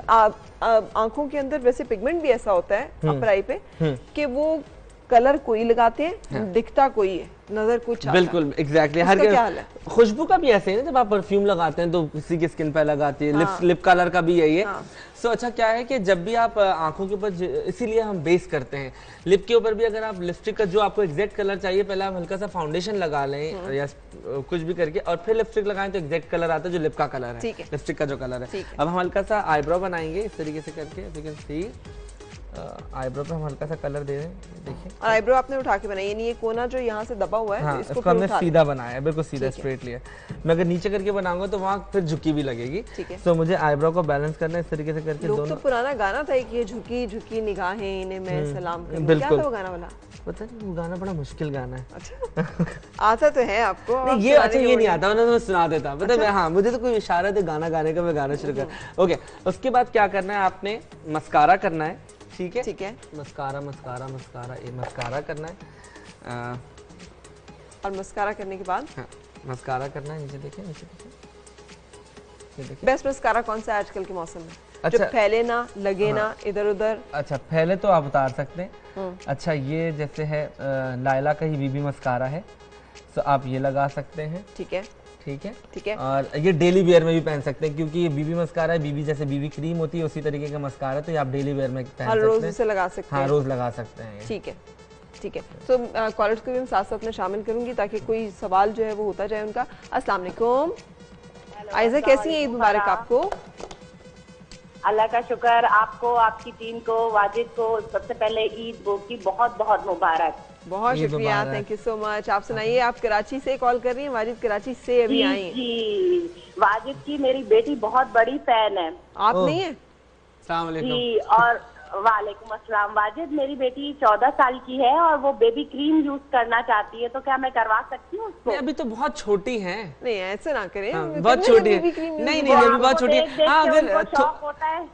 आंखों के अंदर वैसे पिगमेंट भी ऐसा होता है अपर आई पे कि वो कलर कोई लगाते हैं, दिखता कोई है, नजर कुछ आता। बिल्कुल एग्जैक्टली। हर क्या हाल है? खुशबू का भी ऐसे है ना, जब आप परफ्यूम लगाते हैं तो किसी की स्किन पे लगाती है, लिप कलर का भी यही है। सो अच्छा क्या है कि जब भी आप आंखों के ऊपर, इसीलिए हम बेस करते हैं लिप के ऊपर भी, अगर आप लिपस्टिक का जो आपको एग्जैक्ट कलर चाहिए, पहले आप हल्का सा फाउंडेशन लगा लें या कुछ भी करके और फिर लिपस्टिक लगाएं तो एग्जैक्ट कलर आता है जो लिप का कलर है, लिपस्टिक का जो कलर है। अब हम हल्का सा आईब्रो बनाएंगे इस तरीके से करके, आईब्रो पे हम हल्का सा कलर दे रहे हैं, देखिए। और आईब्रो आपने उठा के बनाई, यानी ये कोना जो यहाँ से दबा हुआ है, हाँ, इसको हमने सीधा बनाया है, बिल्कुल सीधा स्ट्रेट लिया। मैं अगर नीचे करके बनाऊंगा तो वहाँ फिर झुकी भी लगेगी, तो मुझे आईब्रो को बैलेंस करना है इस तरीके से करके। दोनों तो पुराना गाना था कि ये झुकी झुकी निगाहें इन्हें मैं सलाम करूं, क्या था वो गाना वाला? पता नहीं, वो गाना बड़ा मुश्किल गाना है। अच्छा आता तो है आपको? नहीं, ये अच्छा ये नहीं आता, मैं सुना देता, पता है। हाँ, मुझे तो कोई इशारा थे गाना गाने का, मैं गाना शुरू कर। ओके, उसके बाद क्या करना है, आपने मस्कारा करना है, ठीक है। मस्कारा ये मस्कारा करना है। और मस्कारा करने के बाद मस्कारा करना है, नीचे देखिए, बेस्ट मस्कारा कौन सा है आजकल के मौसम में? अच्छा, जो फैले ना, लगे ना इधर उधर। अच्छा, फैले तो आप उतार सकते हैं। अच्छा, ये जैसे है लायला का ही बीबी मस्कारा है, तो आप ये लगा सकते हैं, ठीक है। और ये डेली वेयर में भी पहन सकते हैं, क्योंकि ये बीबी मस्कारा है, बीबी जैसे बीबी क्रीम होती है उसी तरीके का मस्कारा है, तो ये आप डेली वेयर में पहन सकते हैं, रोज से लगा सकते हैं। हाँ, रोज लगा सकते हैं, ठीक है। तो कॉलर्स को भी हम साथ साथ में शामिल करूंगी ताकि कोई सवाल जो है वो होता जाए उनका। अस्सलाम वालेकुम आयजा, कैसी है? ईद मुबारक आपको। अल्लाह का शुक्र, आपको, आपकी टीम को, वाजिद को सबसे पहले ईद की बहुत बहुत मुबारक। बहुत शुक्रिया, थैंक यू सो मच। आप सुनाइए, आप कराची से कॉल कर रही हैं? वाजिद कराची से अभी आई हैं। जी, वाजिद की मेरी बेटी बहुत बड़ी फैन है। आप नहीं है? अस्सलाम वालेकुम। जी, और वालेकुम अस्सलाम। वाजिद, मेरी बेटी 14 साल की है और वो बेबी क्रीम यूज करना चाहती है, तो क्या मैं करवा सकती हूँ उसको? अभी तो बहुत छोटी है। नहीं, ऐसे ना करें, बहुत छोटी है। नहीं, अभी बहुत छोटी है। हाँ, अगर शौक होता है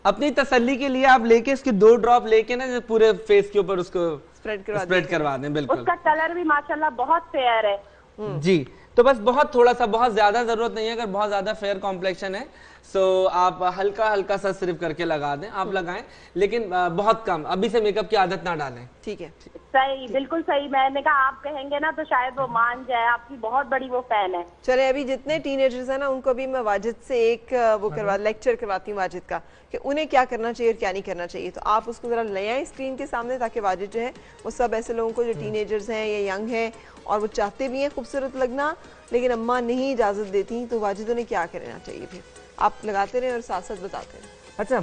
अपनी तसल्ली के लिए आप लेके इसके 2 ड्रॉप लेके ना पूरे फेस के ऊपर उसको स्प्रेड करवा दें। बिल्कुल, उसका कलर भी माशाल्लाह बहुत फेयर है। जी, तो बस बहुत थोड़ा सा, बहुत ज्यादा जरूरत नहीं है। अगर बहुत ज्यादा फेयर कॉम्प्लेक्शन है सो आप हल्का हल्का सा सिर्फ करके लगा दें, आप लगाएं, लेकिन बहुत कम, अभी से मेकअप की आदत ना डालें। ठीक है, सही, बिल्कुल सही। मैंने कहा आप कहेंगे ना तो शायद वो मान जाए, आपकी बहुत बड़ी वो फैन है। चले, अभी जितने टीनेजर्स हैं ना उनको भी मैं वाजिद से एक वो लेक्चर करवाती हूँ वाजिद का, कि उन्हें क्या करना चाहिए और क्या नहीं करना चाहिए। तो आप उसको जरा ले आए स्क्रीन के सामने, ताकि वाजिद जो है वो सब ऐसे लोगों को जो टीनेजर्स हैं या यंग हैं और वो चाहते भी हैं खूबसूरत लगना, लेकिन अम्मा नहीं इजाजत देती, तो वाजिद उन्हें क्या करना चाहिए? फिर आप लगाते रहे और साथ साथ बताते रहे। अच्छा,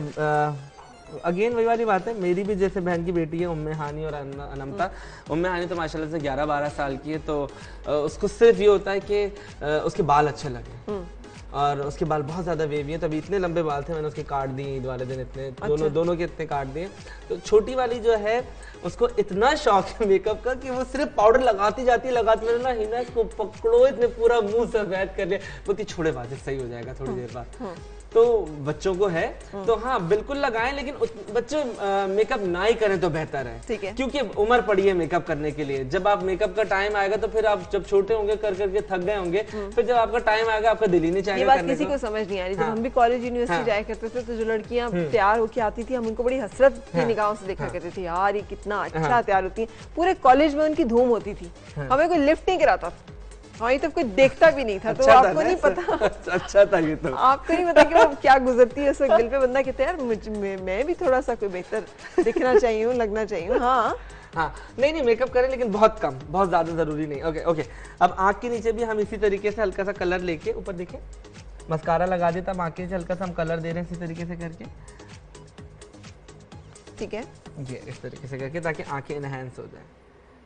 अगेन वही वाली बात है, मेरी भी जैसे बहन की बेटी है उम्मे हानी और अनमता। उम्मे हानी तो माशाल्लाह से 11-12 साल की है, तो उसको सिर्फ ये होता है कि उसके बाल अच्छे लगे, और उसके बाल बहुत ज़्यादा वेवी हैं। तो अभी इतने लंबे बाल थे, मैंने उसके काट दिए ईद वाले दिन, इतने दोनों के इतने काट दिए। तो छोटी वाली जो है उसको इतना शौक है मेकअप का कि वो सिर्फ पाउडर लगाती जाती है, लगाती ना हिना इसको पकड़ो, इतने पूरा मुंह सफेद कर लिया, बोलती छोड़े बात सही हो जाएगा थोड़ी देर बाद। तो बच्चों को है तो हाँ बिल्कुल लगाएं, लेकिन बच्चे मेकअप ना ही करें तो बेहतर है। ठीक है, क्योंकि उम्र पड़ी है मेकअप करने के लिए। जब आप मेकअप का टाइम आएगा तो फिर आप जब छोटे होंगे कर करके थक गए होंगे, फिर जब आपका टाइम आएगा आपका दिल ही नहीं चाहेगा। ये बात किसी को समझ नहीं आ रही। जब हम भी कॉलेज यूनिवर्सिटी जाया करते थे तो जो लड़कियां तैयार होके आती थी, हम उनको बड़ी हसरत की निगाहों से देखा करते थे, यार ये कितना अच्छा तैयार होती है। पूरे कॉलेज में उनकी धूम होती थी, हमें कोई लिफ्ट नहीं कराता था, हमारी तो कोई देखता भी नहीं था। तो आपको नहीं पता, अच्छा था ये तो, आपको नहीं पता कि वो क्या गुजरती है उस वक्त दिल पे। बंदा कहता है यार मैं भी थोड़ा सा कोई बेहतर दिखना चाहिए, लगना चाहिए। हाँ हाँ, नहीं मेकअप करें, लेकिन बहुत कम, बहुत ज्यादा जरूरी नहीं। ओके ओके, अब आँख के नीचे भी हम इसी तरीके से हल्का सा कलर लेके, ऊपर देखिए मस्कारा लगा देता, अब आँख के नीचे हल्का सा हम कलर दे रहे हैं इसी तरीके से करके। ठीक है, ये इस तरीके से करके, ताकि आंखें इनहेंस हो जाए।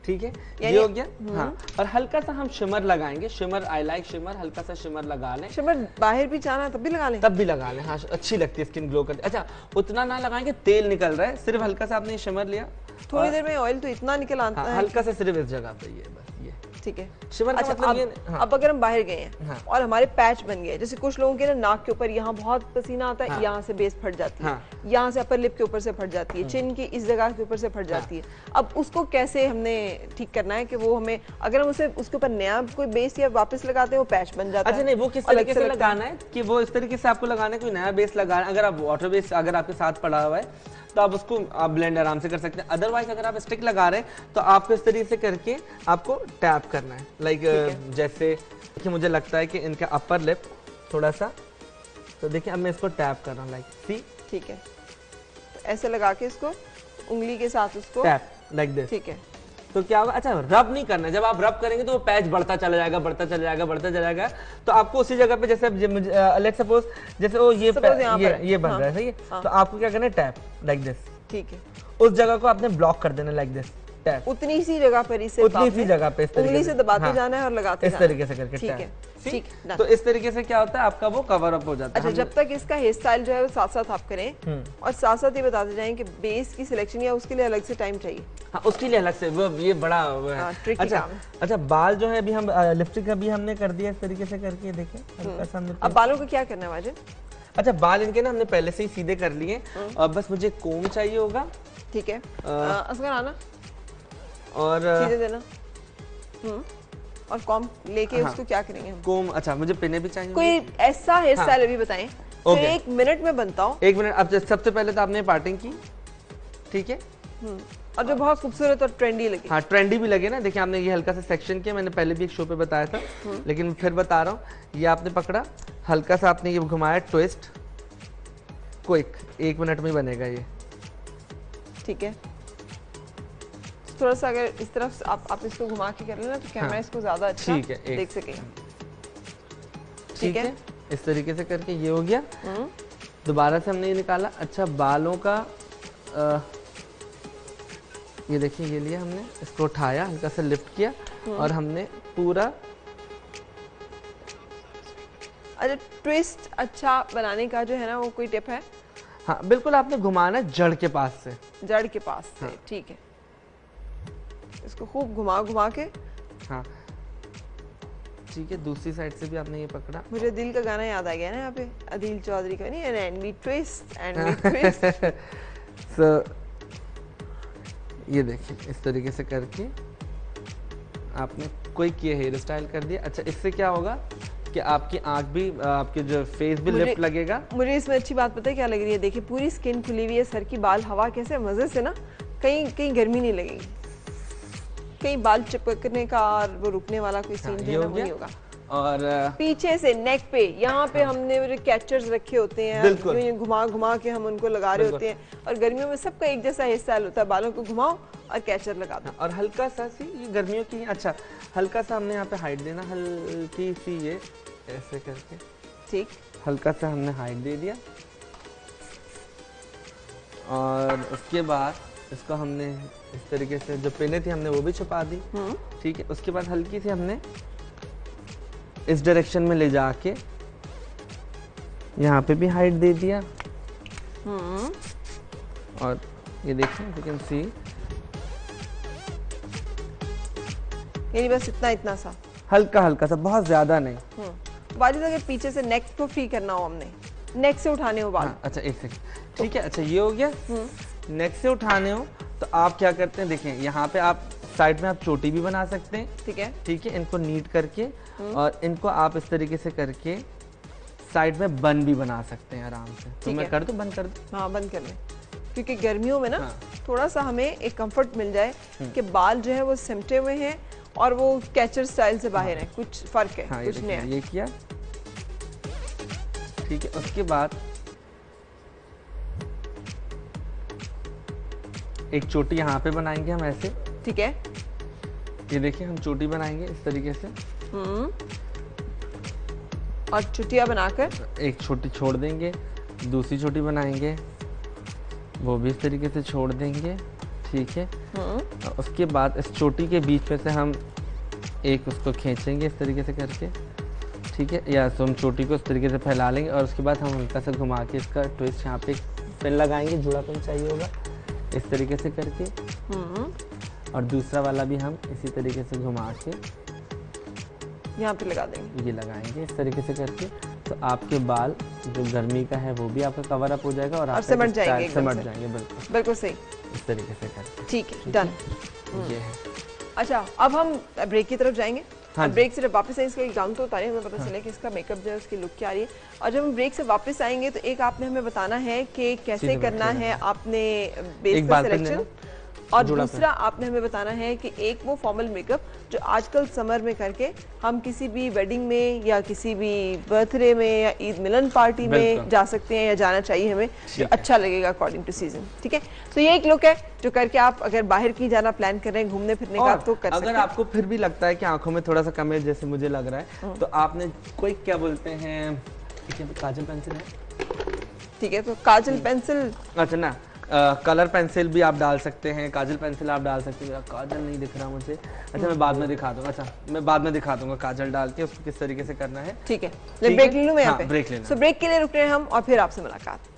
ठीक है, ये हो गया। हाँ, और हल्का सा हम शिमर लगाएंगे, शिमर, आई लाइक शिमर, हल्का सा शिमर लगा लें। शिमर बाहर भी जाना तब भी लगा लें? तब भी लगा लें, हाँ अच्छी लगती है, स्किन ग्लो करती है। अच्छा, उतना ना लगाएंगे तेल निकल रहा है, सिर्फ हल्का सा आपने शिमर लिया, थोड़ी देर में ऑयल तो इतना निकल आता है। हल्का सा सिर्फ इस जगह पे, ये बस ये ठीक है। शिमर का मतलब ये। अब अगर हम बाहर गए हैं और हमारे पैच बन गए, जैसे कुछ लोगों के ना नाक के ऊपर यहाँ बहुत पसीना आता है, यहाँ से बेस फट जाती है, यहाँ से अपर लिप के ऊपर से फट जाती है, चिन की इस जगह के ऊपर से फट जाती है। अब उसको कैसे हमने ठीक करना है कि वो हमें, अगर हम उसे उसके ऊपर नया कोई बेस या वापस लगाते हैं वो पैच बन जाता है। अच्छा नहीं, वो किस तरीके से लगाना है कि वो इस तरीके से आपको लगाना है, कोई नया बेस लगाना है। अगर आप वाटर बेस अगर आपके साथ पड़ा हुआ है तो आप उसको आप ब्लेंड आराम से कर सकते हैं। अदरवाइज अगर आप स्टिक लगा रहे हैं तो आपको इस तरीके से करके आपको टैप करना है, लाइक जैसे कि मुझे लगता है कि इनका अपर लिप थोड़ा सा, तो देखिए अब मैं इसको टैप कर रहा हूँ, लाइक सी। ठीक है, तो ऐसे लगा के इसको उंगली के साथ उसको टैप लाइक दिस। ठीक है, तो क्या होगा, अच्छा रब नहीं करना है। जब आप रब करेंगे तो वो पैच बढ़ता चला जाएगा, बढ़ता चला जाएगा, बढ़ता चला जाएगा। तो आपको उसी जगह पे, जैसे लेट्स सपोज जैसे वो ये बन रहा है, सही है, तो आपको क्या करना है, टैप लाइक दिस। ठीक है, उस जगह को आपने ब्लॉक कर देना लाइक दिस, टैप उतनी सी जगह पर इसे उतनी सी जगह पे उंगली से दबाते जाना है और लगाते इस तरीके से करके। ठीक है, ठीक। तो इस तरीके से क्या होता है, आपका वो कवर अप हो जाता है। अच्छा, जब तक इसका हेयर स्टाइल जो है वो साथ साथ आप करें, और साथ साथ ये बताते जाएं कि बेस की सिलेक्शन या उसके लिए अलग से टाइम चाहिए। हाँ, उसके लिए अलग से, वो ये बड़ा वो है। अच्छा, बाल जो है अभी हम लिपस्टिक अभी हमने कर दिया इस तरीके से करके, देखिए। अब बालों को क्या करना है वाजिद? अच्छा, बाल इनके ना हमने पहले से ही सीधे कर लिए, और बस मुझे कोम चाहिए होगा। ठीक है, असगर आना और सीधे देना, और कॉम लेके उसको क्या करेंगे हम? कोम, अच्छा मुझे पिने भी चाहिए। कोई ऐसा हेयर स्टाइल अभी बताएं जो 1 मिनट में बनता हो। 1 मिनट। अब सबसे पहले तो आपने पार्टिंग की, ठीक है, और जो बहुत खूबसूरत और ट्रेंडी लगे। हाँ, ट्रेंडी भी लगे ना। देखिए आपने ये हल्का सा सेक्शन किया, मैंने पहले भी एक शो पे बताया था, लेकिन फिर बता रहा हूँ। ये आपने पकड़ा, हल्का सा आपने ये घुमाया, ट्विस्ट, क्विक, 1 मिनट में बनेगा ये। ठीक है, थोड़ा सा अगर इस तरफ आप इसको घुमा के कर लेना तो कैमरा इसको ज्यादा अच्छा देख सकेगा। ठीक है, इस तरीके से करके ये हो गया। दोबारा से हमने ये निकाला। अच्छा, बालों का ये देखिए, ये लिया हमने, इसको उठाया, हल्का सा लिफ्ट किया, और हमने पूरा। अच्छा, ट्विस्ट अच्छा बनाने का जो है ना, वो कोई टिप है? हाँ बिल्कुल, आपने घुमाना जड़ के पास से। जड़ के पास से, ठीक है। इसको खूब घुमा घुमा के। हाँ ठीक है, दूसरी साइड से भी आपने ये पकड़ा। मुझे दिल का गाना याद आ गया ना यहाँ पे, अदील चौधरी का, नहीं, एंड वी ट्विस्ट। सो ये देखिए, इस तरीके से करके आपने कोई किया हेयर स्टाइल कर दिया। अच्छा, इससे क्या होगा कि आपकी आंख भी, आपके जो फेस भी लिफ्ट लगेगा। मुझे इसमें अच्छी बात पता है क्या लग रही है? देखिए, पूरी स्किन खुली हुई है, सर की बाल हवा कैसे मजे से ना, कहीं गर्मी नहीं लगेगी, कहीं बाल चिपकने का और वो रुकने वाला कोई सीन जो है वो नहीं होगा। और पीछे से नेक पे, यहाँ पे हमने कैचर्स रखे होते हैं, घुमा घुमा के हम उनको लगा रहे होते हैं, और गर्मियों में सबका एक जैसा हेयर स्टाइल होता है, बालों को घुमाओ और कैचर लगा दो। और हल्का सा सी, ये गर्मियों की। अच्छा, हल्का सा हमने यहाँ पे हाइट देना, हल्की सी, ये ऐसे करके, ठीक, हल्का सा हमने हाइट दे दिया। और उसके बाद इसको हमने इस तरीके से, जो पिने थी हमने वो भी छुपा दी। ठीक है, उसके बाद हल्की सी हमने इस डायरेक्शन में ले जाके यहाँ पे भी हाइट दे दिया। और ये देखिए, यू कैन सी, यानी बस इतना सा, हल्का हल्का सा, बहुत ज्यादा नहीं। बाजू अगर पीछे से नेक को फ्री करना हो हमने, नेक से उठाने हो बाल। हाँ, अच्छा एक सेकंड, ठीक है। अच्छा ये हो गया। नेक से उठाने हो तो आप क्या करते हैं, देखें यहाँ पे आप साइड में आप चोटी भी बना सकते हैं, ठीक है, ठीक है। इनको नीट करके और इनको आप इस तरीके से करके साइड में बन भी बना सकते हैं आराम से। तो मैं कर दूं, बंद कर दूं? हाँ बंद कर लें, क्योंकि गर्मियों में ना हाँ। थोड़ा सा हमें एक कंफर्ट मिल जाए कि बाल जो है वो सिमटे हुए हैं और वो कैचर स्टाइल से बाहर हैं, कुछ फर्क है। हाँ, कुछ नया। ये किया, ठीक है। उसके बाद एक चोटी यहाँ पे बनाएंगे हम ऐसे, ठीक है। ये देखिए हम चोटी बनाएंगे इस तरीके से और चुटिया बनाकर एक छोटी छोड़ देंगे, दूसरी छोटी बनाएंगे, वो भी इस तरीके से छोड़ देंगे, ठीक है। और उसके बाद इस चोटी के बीच में से हम एक उसको खींचेंगे इस तरीके से करके, ठीक है। या तो हम चोटी को इस तरीके से फैला लेंगे और उसके बाद हम हल्का सा घुमा के इसका ट्विस्ट यहाँ पे पिन लगाएंगे, जुड़ा पिन चाहिए होगा, इस तरीके से करके। और दूसरा वाला भी हम इसी तरीके से घुमा के यहाँ पे लगा देंगे, ये लगाएंगे इस तरीके से करके। तो आपके बाल जो गर्मी का है वो भी आपका कवर अप हो जाएगा और सिमट जाएंगे, सिमट जाएंगे, बिल्कुल बिल्कुल सही, इस तरीके से करके, ठीक है, डन। ये है। अच्छा अब हम ब्रेक की तरफ जाएंगे। हाँ, ब्रेक से जब वापस आए इसका एक गाउन तो उतारे, हमें पता चले कि इसका मेकअप जो है उसकी लुक क्या आ रही है। और जब हम ब्रेक से वापस आएंगे तो एक आपने हमें बताना है कि कैसे करना है आपने बेस का सिलेक्शन, और दूसरा आपने हमें बताना है कि एक वो फॉर्मल मेकअप जो आजकल समर में करके हम किसी भी वेडिंग में या किसी भी बर्थडे में या ईद मिलन पार्टी में जा सकते हैं या जाना चाहिए हमें, जो अच्छा लगेगा अकॉर्डिंग टू सीजन, ठीक है। तो ये एक लुक है जो करके आप अगर बाहर की जाना प्लान कर रहे हैं घूमने फिरने का तो कर सकते हैं। अगर आपको फिर भी लगता है कि आंखों में थोड़ा सा कम है जैसे मुझे लग रहा है, तो आपने कोई क्या बोलते हैं, काजल पेंसिल है, ठीक है, तो काजल पेंसिल, अच्छा ना कलर पेंसिल भी आप डाल सकते हैं, काजल पेंसिल आप डाल सकते हैं। मेरा काजल नहीं दिख रहा मुझे, अच्छा मैं बाद में दिखा दूंगा, अच्छा मैं बाद में दिखा दूंगा काजल डाल के उसको किस तरीके से करना है, ठीक है। ब्रेक ले लूं मैं यहाँ पे? ब्रेक लेना। सो ब्रेक के लिए रुक रहे हैं हम और फिर आपसे मुलाकात।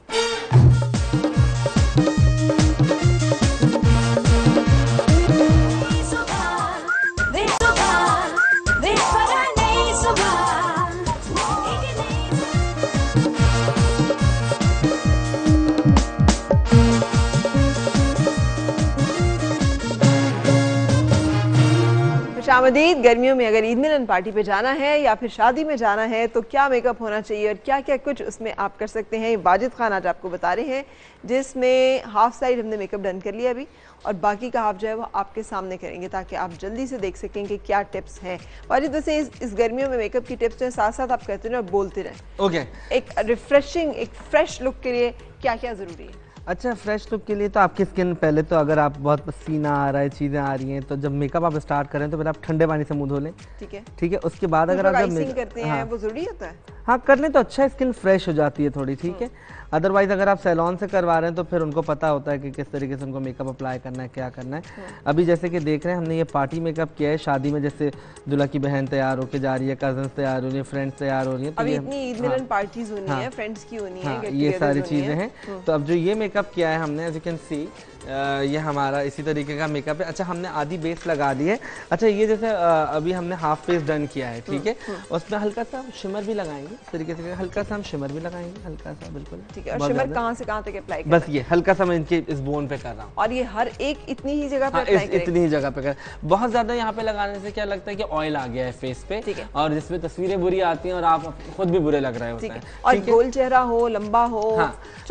खुशामदीद। गर्मियों में अगर ईद मिलन पार्टी पे जाना है या फिर शादी में जाना है तो क्या मेकअप होना चाहिए और क्या क्या कुछ उसमें आप कर सकते हैं, वाजिद खान आज आपको बता रहे हैं, जिसमें हाफ साइड हमने मेकअप डन कर लिया अभी और बाकी का हाफ जो है वो आपके सामने करेंगे ताकि आप जल्दी से देख सकें कि क्या टिप्स हैं। वाजिद वैसे इस गर्मियों में मेकअप की टिप्स हैं, साथ साथ आप कहते रहे और बोलते रहें। ओके। एक रिफ्रेशिंग, एक फ्रेश लुक के लिए क्या क्या जरूरी है? अच्छा, फ्रेश लुक के लिए तो आपकी स्किन पहले तो अगर आप बहुत पसीना आ रहा है, चीज़ें आ रही हैं, तो जब मेकअप आप स्टार्ट करें तो पहले आप ठंडे पानी से मुंह धो लें, ठीक है, ठीक है। उसके बाद अगर आप आइसिंग करते हैं वो जरूरी होता है, हाँ कर लें तो अच्छा, स्किन फ्रेश हो जाती है थोड़ी, ठीक है। अदरवाइज अगर आप सैलून से करवा रहे हैं तो फिर उनको पता होता है कि किस तरीके से उनको मेकअप अप्लाई करना है, क्या करना है। अभी जैसे कि देख रहे हैं हमने ये पार्टी मेकअप किया है, शादी में जैसे दूल्हा की बहन तैयार होकर जा रही है, कजन्स तैयार हो रही है, फ्रेंड्स तैयार हो रही है, अभी इतनी ईद मिलन पार्टीज होनी है, फ्रेंड्स की होनी है, ये सारी चीजें हैं। तो अब जो ये मेकअप किया है हमने, एज यू कैन सी ये हमारा इसी तरीके का मेकअप है। अच्छा हमने आधी बेस लगा दी है। अच्छा ये जैसे अभी हमने हाफ फेस डन किया है, ठीक है, उसमें हल्का सा शिमर भी लगाएंगे इस तरीके से, हल्का सा हम शिमर भी लगाएंगे, हल्का सा, बिल्कुल, ठीक है। और शिमर कहाँ से कहाँ तक अप्लाई करना है? बस ये हल्का सा मैं इनके इस बोन पे कर रहा हूँ और ये हर एक इतनी ही जगह पे अप्लाई करें? इतनी ही जगह पे कर। बहुत ज्यादा यहाँ पे लगाने से क्या लगता है कि ऑयल आ गया है फेस पे, ठीक है, और जिसमें तस्वीरें बुरी आती हैं और आप खुद भी बुरे लग रहे होते हैं। और गोल चेहरा हो, लंबा हो,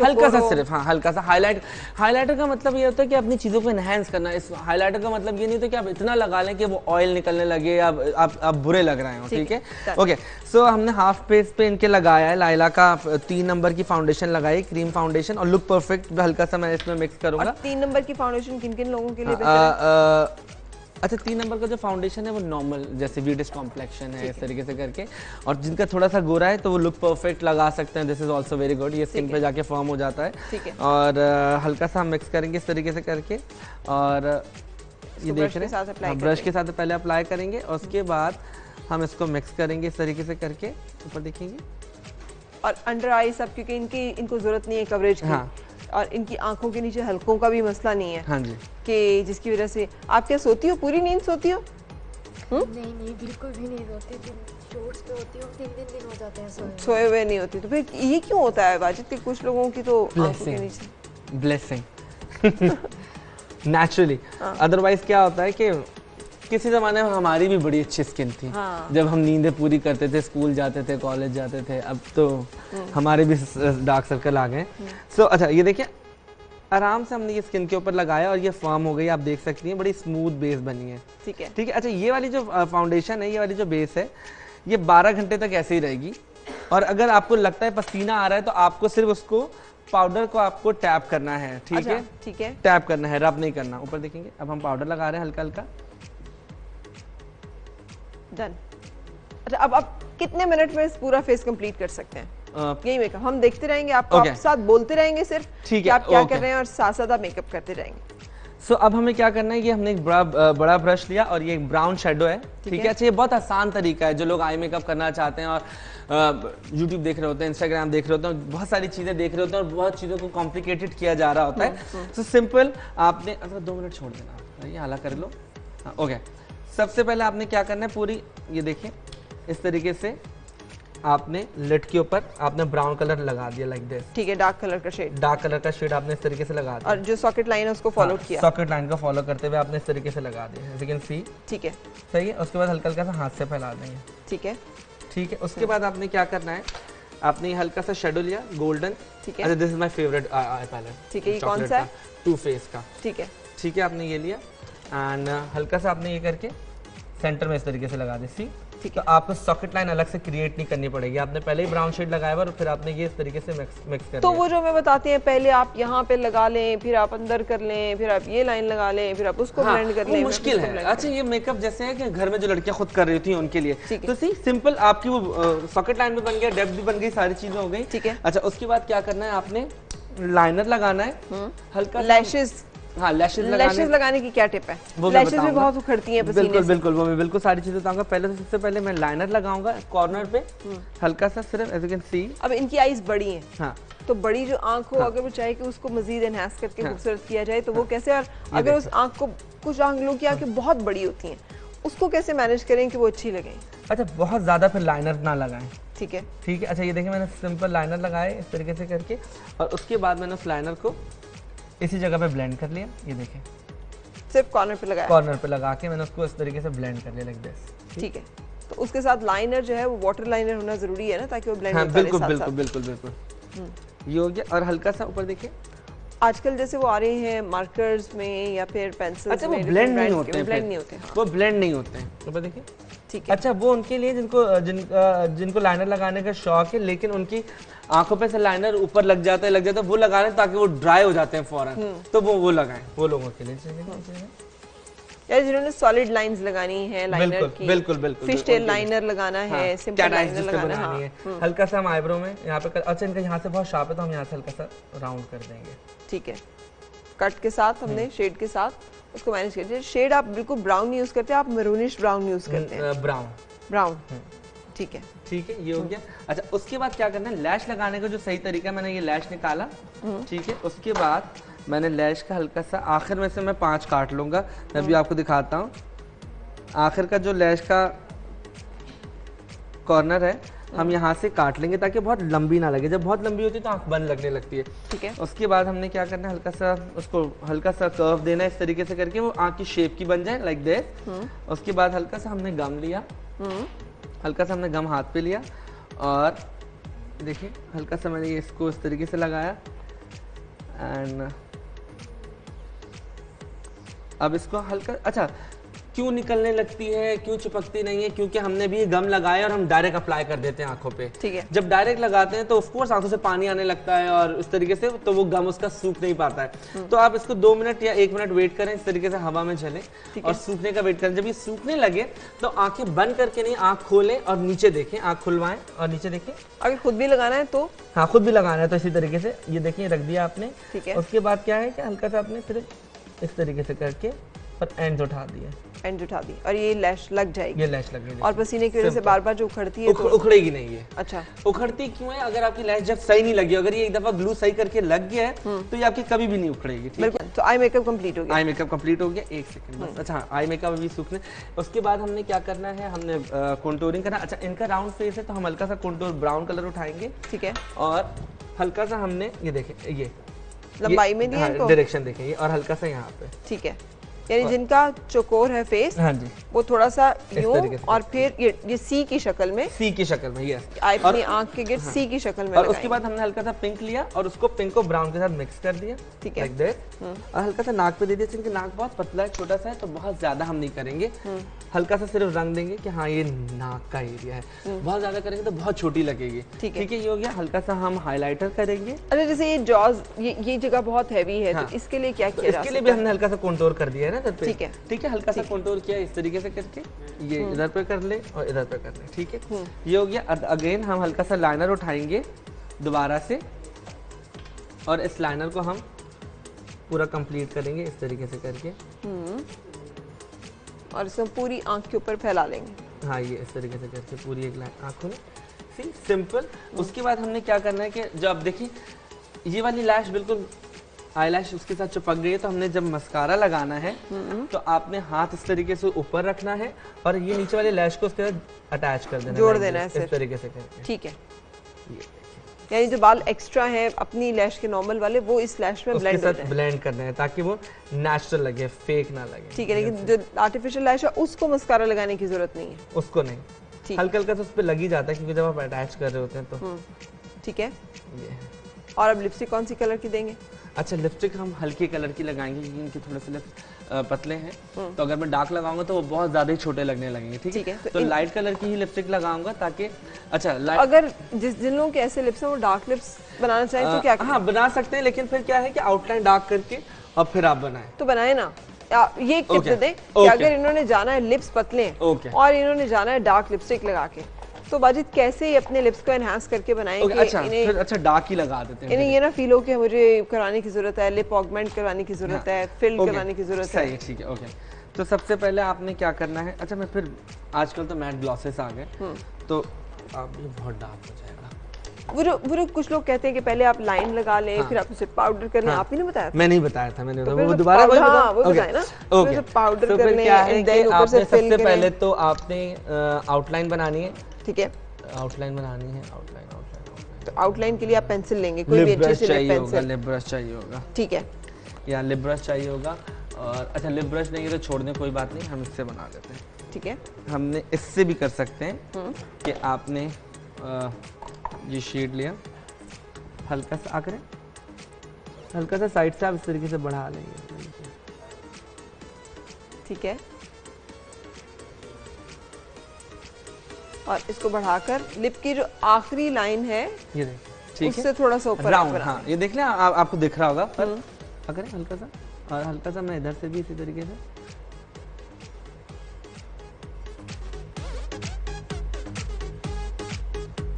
हल्का सा सिर्फ, हाँ हल्का सा हाईलाइटर का मतलब ये होता है कि अपनी चीजों को एनहांस करना। इस हाइलाइटर का मतलब ये नहीं होता कि आप इतना लगा लें कि वो ऑयल निकलने लगे, आप बुरे लग रहे हो, ठीक है। ओके, सो हमने हाफ फेस पे इनके लगाया है लाइला का 3 नंबर की फाउंडेशन लगाई, क्रीम फाउंडेशन, और लुक परफेक्ट हल्का सा मैं इसमें मिक्स करूंगा। 3 नंबर की फाउंडेशन किन किन लोगों के लिए बेहतर है? अच्छा 3 नंबर का जो फाउंडेशन है वो नॉर्मल जैसे वीडिश कॉम्प्लेक्शन है, इस तरीके से करके, और जिनका थोड़ा सा गोरा है तो वो लुक परफेक्ट लगा सकते हैं, this is also very good, ये स्किन पे जाके फॉर्म हो जाता है। और हल्का सा हम मिक्स करेंगे इस तरीके से करके, और ये देख रहे हैं ब्रश के साथ पहले अप्लाई करेंगे और उसके बाद हम इसको मिक्स करेंगे इस तरीके से करके, ऊपर देखेंगे। और अंडर आई सब, क्योंकि इनको जरूरत नहीं है कवरेज की, और इनकी आंखों के नीचे हल्कों का भी मसला नहीं है, हाँ जी, कि जिसकी वजह से आप क्या सोती हो, पूरी नींद सोती हो? नहीं बिल्कुल भी नहीं सोती थी। शूट्स पे होती हूँ 3 दिन हो जाते हैं सोए हुए नहीं होती, तो फिर ये क्यों होता है वाजिद कि कुछ लोगों की तो आंखों के नीचे ब्लेसिंग नेचुरली। अदरवाइज क्या होता है कि किसी ज़माने में हमारी भी बड़ी अच्छी स्किन थी। जब हम नींदें पूरी करते थे, स्कूल जाते थे, कॉलेज जाते थे, अब तो हमारे भी डार्क सर्कल आ गए। सो अच्छा ये देखिए, आराम से हमने ये स्किन के ऊपर लगाया और ये फॉर्म हो गई, आप देख सकती हैं, बड़ी स्मूथ बेस बनी है। ठीक है, ठीक है। अच्छा ये वाली जो फाउंडेशन है, ये वाली जो बेस है, ये 12 घंटे तक ऐसे ही रहेगी। और अगर आपको लगता है पसीना आ रहा है तो आपको सिर्फ उसको पाउडर को आपको टैप करना है। ठीक है, ठीक है, टैप करना है, रब नहीं करना। ऊपर देखेंगे, अब हम पाउडर लगा रहे हैं हल्का हल्का। डन। अच्छा अब आप कितने मिनट में इस पूरा फेस कंप्लीट कर सकते हैं? यही मेकअप हम देखते रहेंगे, आपको Okay. आपके साथ बोलते रहेंगे सिर्फ ठीक कि है, आप क्या okay. कर रहे हैं और साथ साथ आप मेकअप करते रहेंगे। सो अब हमें क्या करना है, ये हमने एक बड़ा ब्रश लिया और ये एक ब्राउन शेडो है। ठीक है। अच्छा ये बहुत आसान तरीका है, जो लोग आई मेकअप करना चाहते हैं और यूट्यूब देख रहे होते हैं, इंस्टाग्राम देख रहे होते हैं, बहुत सारी चीज़ें देख रहे होते हैं और बहुत चीज़ों को कॉम्प्लिकेटेड किया जा रहा होता है। तो सिंपल आपने, अगर 2 मिनट छोड़ देना, ये हाला कर लो। ओके, सबसे पहले आपने क्या करना है, पूरी ये देखिए इस तरीके से आपने लिड के ऊपर आपने ब्राउन कलर लगा दिया, लाइक दिस। ठीक है, डार्क कलर का शेड, डार्क कलर का शेड आपने इस तरीके से लगा दिया और जो सॉकेट लाइन है उसको फॉलो किया। सॉकेट लाइन को फॉलो करते हुए आपने इस तरीके से लगा दिया, एज यू कैन सी। ठीक है, सही है। उसके बाद हल्का हल्का सा हाथ से फैला देंगे। ठीक है, ठीक है। उसके बाद आपने क्या करना है, आपने हल्का सा शेडो लिया गोल्डन। ठीक है। अच्छा this is my favourite eye palette. ठीक है, ये कौन सा है? टू फेस का। ठीक है, ठीक है, आपने ये लिया एंड हल्का सा आपने ये करके सेंटर में इस तरीके से लगा दी। सी ठीक है। तो आपको सॉकेट लाइन अलग से क्रिएट नहीं करनी पड़ेगी, आपने पहले ही ब्राउन शेड लगाया हुआ और फिर आपने ये इस तरीके से मिक्स कर तो दिया। वो जो हमें बताते हैं, पहले आप यहाँ पे लगा लें, फिर आप अंदर कर लें, फिर आप ये लाइन लगा लें, फिर आप उसको ब्लेंड कर वो लें। मुश्किल फिर है। उसको blend अच्छा ये मेकअप जैसे है कि घर में जो लड़कियां खुद कर रही थी उनके लिए, ठीक है। तो सी सिंपल आपकी वो सॉकेट लाइन भी बन गया, डेप्थ भी बन गई, सारी चीजें हो गई। ठीक है। अच्छा उसके बाद क्या करना है, आपने लाइनर लगाना है हल्का। लैशेस, हाँ लैशेस लगाने की क्या टिप है? वो लैशेस भी बताऊंगा। बहुत उखड़ती हैं पसीने बिल्कुल से। बिल्कुल, वो मैं बिल्कुल सारी चीजें बताऊंगा। पहले तो सबसे पहले मैं लाइनर लगाऊंगा कॉर्नर पे हल्का सा, सिर्फ एज यू कैन सी। अब इनकी आईज बड़ी हैं, हाँ तो बड़ी जो आंख हो, अगर वो चाहे कि उसको मजीद एनहांस करके खूबसूरत किया जाए तो वो कैसे? और अगर देखो। उस आंख को, कुछ आंख लोगों की आंखें बहुत बड़ी होती हैं, उसको कैसे मैनेज करें कि वो अच्छी लगे? अच्छा बहुत ज्यादा फिर लाइनर ना लगाएं। ठीक है, ठीक है। अच्छा ये देखिए मैंने सिंपल लाइनर लगाए इस तरीके से करके, और उसके बाद मैंने उस लाइनर को इसी जगह पे ब्लेंड कर लिया। ये देखें सिर्फ कॉर्नर पे लगाया। कॉर्नर पे लगा के मैंने उसको इस तरीके से ब्लेंड कर लिया, लाइक दिस। ठीक है, तो उसके साथ लाइनर जो है वो वाटर लाइनर होना जरूरी है ना, ताकि वो ब्लेंड हाँ होता रहे बिल्कुल साथ बिल्कुल साथ। बिल्कुल बिल्कुल। ये हो गया। और हल्का सा ऊपर देखिए, आजकल जैसे वो आ रहे हैं मार्कर्स में या फिर पेंसिल्स अच्छा वो में, ब्लेंड नहीं होते हैं, ब्लेंड नहीं होते। हाँ, वो ब्लेंड नहीं होते हैं। ऊपर देखिए। ठीक है। अच्छा वो उनके लिए जिनको लाइनर लगाने का शौक है, लेकिन उनकी आंखों पे से लाइनर ऊपर लग जाता है, वो लगा रहे ताकि वो ड्राई हो जाते हैं फौरन, तो वो लगाएं, वो लोगों के लिए। यार जिन्होंने सॉलिड लाइंस लगानी है लाइनर की, बिल्कुल बिल्कुल फिश टेल लाइनर लगाना है, सिंपल लाइनर लगाना है, हाँ। हल्का सा हम आईब्रो में यहाँ पे अच्छा इनका यहाँ से बहुत शार्प है तो हम यहाँ से हल्का सा राउंड कर देंगे। ठीक है, कट के साथ हमने शेड के साथ उसको मैनेज कर दिया। शेड आप बिल्कुल ब्राउन यूज करते हैं, आप मैरूनिश ब्राउन यूज करते हैं? ब्राउन। ठीक है, ठीक है, ये हो गया। अच्छा उसके बाद क्या करना है, लैश लगाने का जो सही तरीका, मैंने ये लैश निकाला। ठीक है, उसके बाद मैंने लैश का हल्का सा आखिर में से मैं 5 काट लूंगा, मैं भी आपको दिखाता हूँ। आखिर का जो लैश का कॉर्नर है हम यहाँ से काट लेंगे ताकि बहुत लंबी ना लगे, जब बहुत लंबी होती है तो आंख बंद लगने लगती है। ठीक है। उसके बाद हमने क्या करना है, हल्का सा उसको हल्का सा कर्व देना है इस तरीके से करके वो आंख की शेप की बन जाए, लाइक दिस। उसके बाद हल्का सा हमने गम लिया, हल्का सा हमने गम हाथ पे लिया और देखिए हल्का सा मैंने इसको इस तरीके से लगाया एंड अब इसको हल्का। अच्छा क्यों निकलने लगती है, क्यों चिपकती नहीं है, क्योंकि हमने भी गम लगाया और हम डायरेक्ट अप्लाई कर देते हैं आंखों पे। ठीक है। जब डायरेक्ट लगाते हैं तो ऑफ कोर्स आंखों से पानी आने लगता है और इस तरीके से तो वो गम उसका सूख नहीं पाता है। तो आप इसको 2 मिनट या 1 मिनट वेट करें, इस तरीके से हवा में चले और सूखने का वेट करें। जब ये सूखने लगे तो आंखें बंद करके नहीं, आंख खोलें और नीचे देखें, आंख खुलवाएं और नीचे देखें। अगर खुद भी लगाना है तो? हाँ खुद भी लगाना है तो इसी तरीके से ये देखिए रख दिया आपने। ठीक है। उसके बाद क्या है कि हल्का सा आपने सिर्फ इस तरीके से करके और एंड्स उठा दिए, एंड उठा दी और ये लैश लग जाएगी। ये लैश लगेगी और पसीने की वजह से बार बार जो उखड़ती है तो उखड़ेगी नहीं ये। अच्छा, उखड़ती क्यों है? अगर आपकी लैश जब सही नहीं लगी, अगर ये एक दफा ग्लू सही करके लग गया है तो ये आपकी कभी भी नहीं उखड़ेगी। ठीक है, बिल्कुल। तो आई मेकअप कंप्लीट हो गया। आई मेकअप कंप्लीट हो गया, एक सेकंड बस। अच्छा, आई मेकअप अभी सूखने, उसके बाद हमने क्या करना है, हमने कंटूरिंग करना। अच्छा, इनका राउंड फेस है तो हम हल्का सा कंटूर ब्राउन कलर उठाएंगे। ठीक है, और हल्का सा हमने ये देखें, ये लंबाई में दिया इनको, डायरेक्शन देखेंगे और हल्का सा यहाँ पे। ठीक है, यानी जिनका चौकोर है फेस, हाँ जी, वो थोड़ा सा यूं तरीके से। और फिर ये सी की शक्ल में, सी की शक्ल में, यस, अपनी आंख के गिर्द सी की शक्ल में और उसके लगाएंगे। बाद हमने हल्का सा पिंक लिया और उसको पिंक को ब्राउन के साथ मिक्स कर दिया। ठीक है, लाइक दैट। और हल्का सा नाक पे दे दिया, क्योंकि नाक बहुत पतला है, छोटा सा है, तो बहुत ज्यादा हम नहीं करेंगे। हल्का सा सिर्फ रंग देंगे कि हाँ ये नाक का एरिया है। बहुत ज्यादा करेंगे तो बहुत छोटी लगेगी। ठीक है, ये हो गया। हल्का सा हम हाइलाइटर करेंगे। अच्छा, जैसे ये जॉज, ये जगह बहुत हैवी है, हाँ। तो इसके लिए क्या तो किया जा इसके लिए भी सकता है? हमने हल्का सा कंटूर कर दिया है ना इधर पे। ठीक है, ठीक है, हल्का सा कंटूर किया इस तरीके से करके, ये इधर पे कर ले और इधर पे कर ले। ठीक है, ये हो गया। अगेन हम हल्का सा लाइनर उठाएंगे दोबारा से और इस लाइनर को हम पूरा कंप्लीट करेंगे इस तरीके से करके। और इसको पूरी आंख के ऊपर फैला लेंगे। हाँ, ये इस तरीके से करके पूरी एक लाइन आँखों में, सी सिंपल। उसके बाद हमने क्या करना है कि जब देखिए ये वाली लैश बिल्कुल आईलैश उसके साथ चिपक गई है, तो हमने जब मस्कारा लगाना है तो आपने हाथ इस तरीके से ऊपर रखना है और ये नीचे वाली लैश को उसके साथ अटैच कर देना, जोड़ देना है इस सिर्फ। तरीके से करके। ठीक है, यानी जो बाल एक्स्ट्रा है अपनी लैश के नॉर्मल वाले, वो इस लैश में उसके ब्लेंड हो साथ जाए। ब्लेंड करना है ताकि वो नेचुरल लगे, फेक ना लगे। ठीक है, लेकिन जो आर्टिफिशियल लैश है उसको मस्कारा लगाने की जरूरत नहीं है। उसको नहीं, ठीक। हल्का हल्का तो उस पर लग ही जाता है, क्योंकि जब आप अटैच कर रहे होते हैं तो ठीक है, ये। और अब लिपस्टिक कौन सी कलर की देंगे? अच्छा, लिपस्टिक हम हल्के कलर की लगाएंगे, क्योंकि इनके थोड़े से लिप्स पतले हैं, तो अगर मैं डार्क लगाऊंगा तो वो बहुत ज्यादा ही छोटे लगने लगेंगे। ठीक है, तो लाइट कलर की ही लिपस्टिक लगाऊंगा ताकि, अच्छा, अगर जिन लोगों के ऐसे लिप्स हैं वो डार्क लिप्स बनाना चाहें तो क्या करें? हाँ, बना सकते हैं, लेकिन फिर क्या है कि आउटलाइन डार्क करके और फिर आप बनाएं। तो बनाए ना। ये एक टिप दे दें कि अगर इन्होंने जाना है लिप्स पतले हैं और इन्होंने जाना है डार्क लिपस्टिक लगा के, तो बाजिद कैसे ही अपने लिप्स को एनहांस करके बनाएंगे? अच्छा, फिर अच्छा डार्क ही लगा देते हैं। इन्हें ये ना फील हो कि मुझे कराने की जरूरत है, लिप ऑगमेंट करवाने की जरूरत है, फिल करवाने की जरूरत है। सही, ठीक है, ओके। तो सबसे पहले आपने क्या करना है, अच्छा मैं फिर आजकल तो मैट ग्लॉसेस आ गए, तो आप ये बहुत डार्क हो जाएगा। वो कुछ लोग कहते हैं कि पहले आप लाइन लगा लें, फिर आप उसे पाउडर कर लें। आप ही ने बताया था? मैं नहीं बताया था, मैंने वो दोबारा वही बताया ना, ओके। पाउडर फिर करने क्या है कि आपने सबसे करें। पहले तो आपने आउटलाइन बनानी है। ठीक है, आउटलाइन बनानी है, आउटलाइन। तो आउटलाइन के लिए आप पेंसिल लेंगे, कोई भी अच्छी सी लिप पेंसिल। लिप ब्रश चाहिए होगा। ठीक है, या लिप ब्रश चाहिए होगा। और अच्छा, लिप ब्रश नहीं है तो छोड़ दें, कोई बात नहीं, हम इससे बना लेते हैं। ठीक है, हमने इससे भी कर सकते हैं कि आपने ये शेड लिया, हल्का सा आकर हल्का सा साइड से आप इस तरीके से बढ़ा लेंगे। ठीक है, और इसको बढ़ाकर लिप की जो आखिरी लाइन है ये देख, ठीक है, उससे थोड़ा सा ऊपर राउंड। हाँ, ये देख लें, आपको दिख रहा होगा, पर अगर हल्का सा, और हल्का सा मैं इधर से भी इसी तरीके से,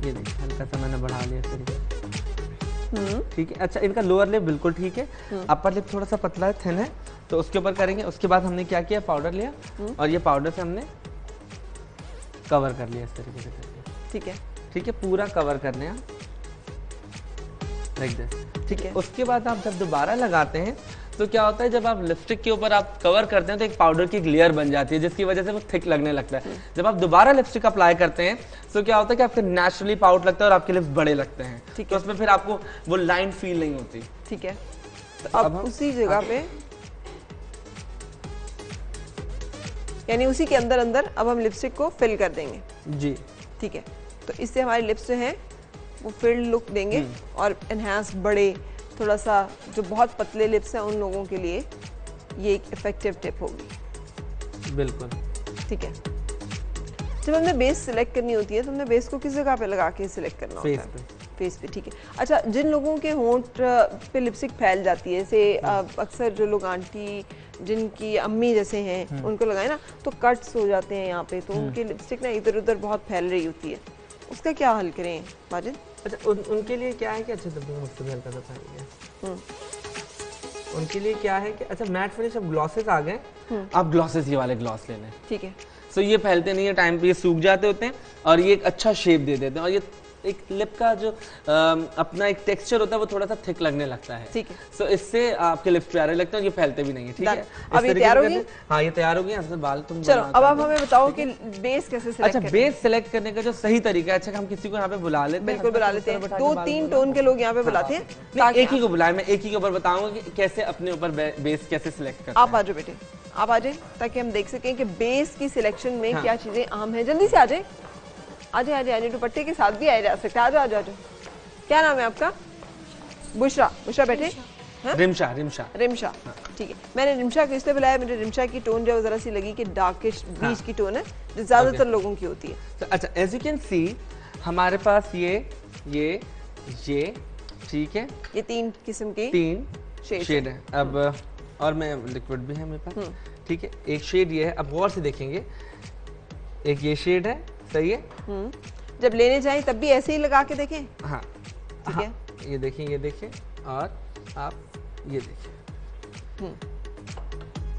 ये देखिए हल्का सा मैंने बढ़ा लिया इस तरीके से। ठीक है, अच्छा, इनका लोअर लिप बिल्कुल ठीक है, अपर लिप थोड़ा सा पतला है, थिन है, तो उसके ऊपर करेंगे। उसके बाद हमने क्या किया, पाउडर लिया और ये पाउडर से हमने कवर कर लिया इस तरीके से करके। ठीक है, ठीक है, पूरा कवर करने हैं लाइक दिस। ठीक है, उसके बाद आप जब दोबारा लगाते हैं तो क्या होता है, जब आप लिपस्टिक के ऊपर आप कवर करते हैं तो एक पाउडर की लेयर बन जाती है, जिसकी वजह से वो थिक लगने लगता है। जब आप दोबारा लिपस्टिक अप्लाई करते हैं तो क्या होता है कि आपके नेचुरली पाउडर लगता है और आपके लिप्स बड़े लगते हैं, तो उसमें फिर आपको वो लाइन फील नहीं होती। ठीक है, तो अब उसी जगह पे, यानी उसी के अंदर अंदर अब हम लिपस्टिक को फिल कर देंगे। जी, ठीक है, तो इससे हमारे लिप्स जो हैं वो फिल्ड लुक देंगे और एनहांस, बड़े, थोड़ा सा जो बहुत पतले लिप्स हैं उन लोगों के लिए ये एक इफेक्टिव टिप होगी। बिल्कुल। ठीक है, जब हमने बेस सिलेक्ट करनी होती है तो हमने बेस को किस जगह पे लगा के सिलेक्ट करना होता है? फेस पे। ठीक है, अच्छा, जिन लोगों के होंठ पे लिपस्टिक फैल जाती है, जैसे अक्सर जो लोग आंटी जिनकी अम्मी जैसे हैं उनको लगाए ना तो कट्स हो जाते हैं यहाँ पे, तो उनकी लिपस्टिक ना इधर उधर बहुत फैल रही होती है, उसका क्या हल करें माजिद? अच्छा, उनके लिए क्या है कि अच्छे से मुझसे हल्का सा पाएंगे। उनके लिए क्या है कि अच्छा मैट फिनिश अब ग्लॉसेस आ गए, आप ग्लॉसेस ये वाले ग्लॉस लेने हैं। ठीक है। सो ये फैलते नहीं है टाइम पे, ये सूख जाते होते हैं और ये एक अच्छा शेप दे देते हैं और ये एक लिप का जो अपना एक टेक्सचर होता है वो थोड़ा सा थिक लगने लगता है। ठीक है। सो इससे आपके लिप्स प्यारे लगते हैं और ये फैलते भी नहीं है। ठीक है, अब ये तैयार होगी? हाँ ये तैयार होगी। आपसे बाल तुम चलो अब आप हमें बताओ कि बेस कैसे सिलेक्ट अच्छा बेस सेलेक्ट करने का जो सही तरीका है, अच्छा हम किसी को यहाँ पे बुला लेते हैं, बिल्कुल बुला लेते हैं, 2-3 टोन के लोग यहाँ पे बुलाते हैं। एक ही को बुलाए, मैं एक ही के ऊपर बताऊंगा कि कैसे अपने ऊपर बेस कैसे सिलेक्ट करते हैं। आप आ जाओ बेटे, आप आ जाए ताकि हम देख सकें कि बेस की सिलेक्शन में क्या चीजें अहम है। जल्दी से आ जाए, आ जाए, दुपट्टे के साथ भी आया जा सकता है। आ जाओ। क्या नाम है आपका? बुशरा। बुशरा बैठे। रिमशा। ठीक है, मैंने रिमशा को इसलिए बुलाया, मुझे रिमशा की टोन जो जरा सी लगी कि डार्किश ब्लीच की टोन है जो ज्यादातर लोगों की होती है। अच्छा एज यू कैन सी हमारे पास ये ठीक है, ये 3 किस्म की 3 शेड है। अब और मैं लिक्विड भी है मेरे पास। ठीक है, एक शेड ये है, अब गौर से देखेंगे, एक ये शेड है, सही है। जब लेने जाएं तब भी ऐसे ही लगा के देखें। हाँ ठीक है, ये देखिए और आप ये देखिए।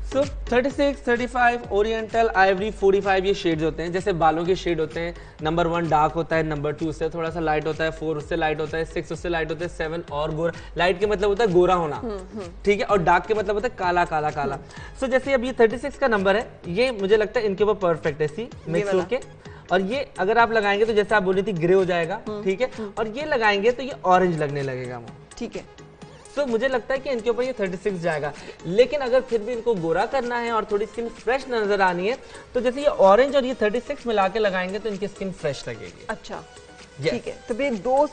सो 36, 35, ओरिएंटल, आइवरी, 45 ये शेड्स होते हैं। जैसे बालों के शेड होते हैं, नंबर 1 डार्क होता है, नंबर 2 उससे थोड़ा सा लाइट होता है, 4 उससे लाइट होता है, 6 उससे लाइट होता है, 7 और गोरा। लाइट के मतलब होता है गोरा होना, ठीक है, और डार्क के मतलब होता है काला। सो जैसे अब ये 36 का नंबर है, ये मुझे लगता है इनके ऊपर परफेक्ट है। सी मिक्स होके, और ये अगर आप लगाएंगे तो जैसे आप बोली थी ग्रे हो जाएगा। ठीक है, और ये लगाएंगे तो ये ऑरेंज लगने लगेगा मुझे। ठीक है, तो मुझे लगता है कि इनके ऊपर ये 36 जाएगा। लेकिन अगर फिर भी इनको गोरा करना है और थोड़ी स्किन फ्रेश नजर आनी है तो जैसे ये ऑरेंज और ये 36 मिला के लगाएंगे तो इनकी स्किन फ्रेश लगेगी। अच्छा ठीक है, तो फिर 2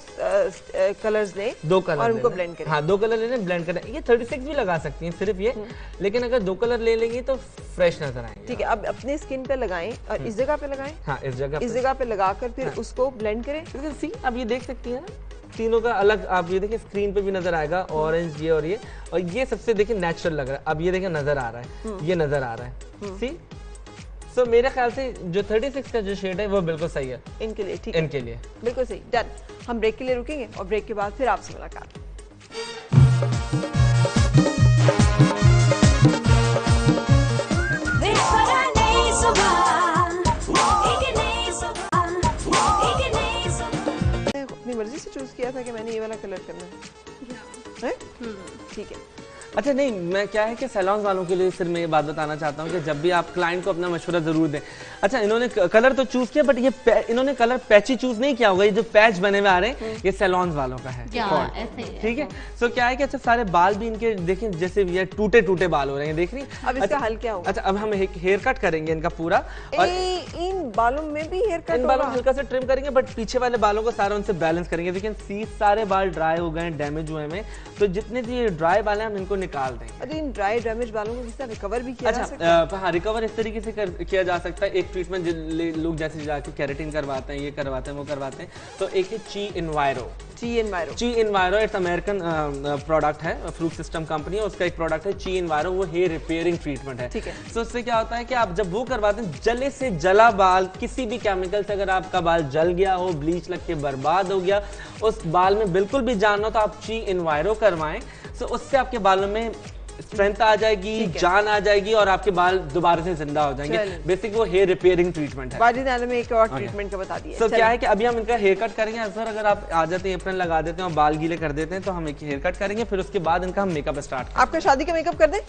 कलर्स लें, 2 कलर और उनको ब्लेंड करें। हाँ 2 कलर लेने, ब्लेंड करें। ये 36 भी लगा सकती हैं सिर्फ ये, लेकिन अगर 2 कलर ले लेंगी तो फ्रेश नजर आएंगे। ठीक है, अब अपने स्किन पे लगाएं और इस जगह पे लगाएं। हाँ इस जगह पे लगाकर फिर उसको ब्लेंड करें। बिल्कुल। सी अब ये देख सकती है ना, तीनों का अलग आप ये देखिए स्क्रीन पे भी नजर आएगा, ऑरेंज ये और ये सबसे देखिए नेचुरल लग रहा है। अब ये देखिए नजर आ रहा है, ये नजर आ रहा है। सी सो मेरे ख्याल से जो 36 का जो शेड है वो बिल्कुल सही है इनके लिए। ठीक है, इनके लिए बिल्कुल सही। डन। हम ब्रेक के लिए रुकेंगे और ब्रेक के बाद फिर आपसे मुलाकात। अपनी मर्जी से चूज किया था कि मैंने ये वाला कलर करना है? ठीक है। अच्छा नहीं, मैं क्या है कि सैलून वालों के लिए सिर्फ मैं ये बात बताना चाहता हूँ कि जब भी आप क्लाइंट को अपना मशवरा जरूर दें। अच्छा इन्होंने कलर तो चूज किया, बट ये इन्होंने कलर पैची चूज नहीं किया होगा। ये जो पैच बने हुए आ रहे हैं ये सैलून वालों का है। ठीक है, सो क्या है कि अच्छा सारे बाल भी इनके देखिए जैसे ये टूटे बाल हो रहे हैं, देख रही। अब इसका हल क्या होगा? अच्छा अब हम हेयर कट करेंगे इनका पूरा, और इन बालों में भी हेयर कट, इन बालों को हल्का सा ट्रिम करेंगे, बट पीछे वाले बालों को सारा उनसे बैलेंस करेंगे। लेकिन सारे बाल ड्राई हो गए, डैमेज हुए हैं, तो जितने भी ड्राई बाल हैं हम इनको निकाल देंगे। इन ड्राई डैमेज बालों को किस तरह रिकवर भी किया जा सकता है? हाँ रिकवर इस तरीके से किया जा सकता है। एक ट्रीटमेंट लोग जैसे जाके केराटिन करवाते हैं, ये करवाते हैं, वो करवाते हैं, तो एक है ची इन्वायरो। इट्स अमेरिकन प्रोडक्ट है, फ्रूट सिस्टम कंपनी है, उसका एक प्रोडक्ट है ची इन्वायरो, वो हेयर रिपेयरिंग ट्रीटमेंट है। ठीक है, तो उससे क्या होता है कि आप जब वो करवाते हैं, जले से जला बाल, किसी भी केमिकल से अगर आपका बाल जल गया हो, ब्लीच लग के बर्बाद हो गया, उस बाल में बिल्कुल भी जानना हो तो आप ची इन्वायरो करवाएं। तो उससे आपके बालों में स्ट्रेंथ आ जाएगी, जान आ जाएगी और आपके बाल दोबारा से जिंदा हो जाएंगे। बेसिक वो हेयर रिपेयरिंग ट्रीटमेंट है। बाजी नाले में एक और ट्रीटमेंट का बता दिया। तो क्या है कि अभी हम इनका हेयर कट करेंगे। सर अगर आप आ जाते हैं, एप्रन लगा देते हैं और बाल गीले कर देते हैं तो हम एक हेयर कट करेंगे, फिर उसके बाद इनका हम मेकअप स्टार्ट। आपका शादी का मेकअप कर दें?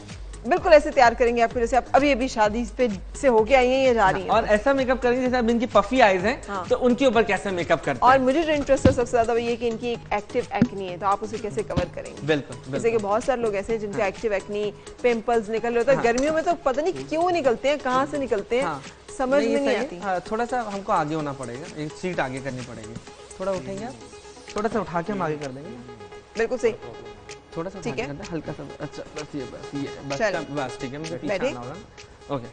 बिल्कुल ऐसे तैयार करेंगे आपको जैसे आप अभी शादी पे से होके आई हैं या जा रही हैं। और ऐसा मेकअप करेंगे जैसे अब इनकी पफी आईज हैं, तो उनके ऊपर कैसे मेकअप करते हैं। और मुझे जो इंटरेस्ट है सबसे ज्यादा ये कि इनकी एक एक्टिव एक्नी है, तो आप उसे कैसे कवर करेंगे? बिल्कुल। जैसे कि बहुत सारे लोग ऐसे हैं जिनका एक्टिव एक्नी, पिंपल्स निकल रहे होते हैं। गर्मियों में तो पता नहीं क्यों निकलते हैं, कहाँ से निकलते हैं, समझ में नहीं आती। थोड़ा सा हमको आगे होना पड़ेगा, एक सीट आगे करनी पड़ेगी। थोड़ा उठेंगे आप, थोड़ा सा उठा के हम आगे कर देंगे। बिल्कुल सही, थोड़ा सा ठीक है, हल्का सा। अच्छा बस ये बस ठीक है, मुझे पीछे आना होगा। ओके,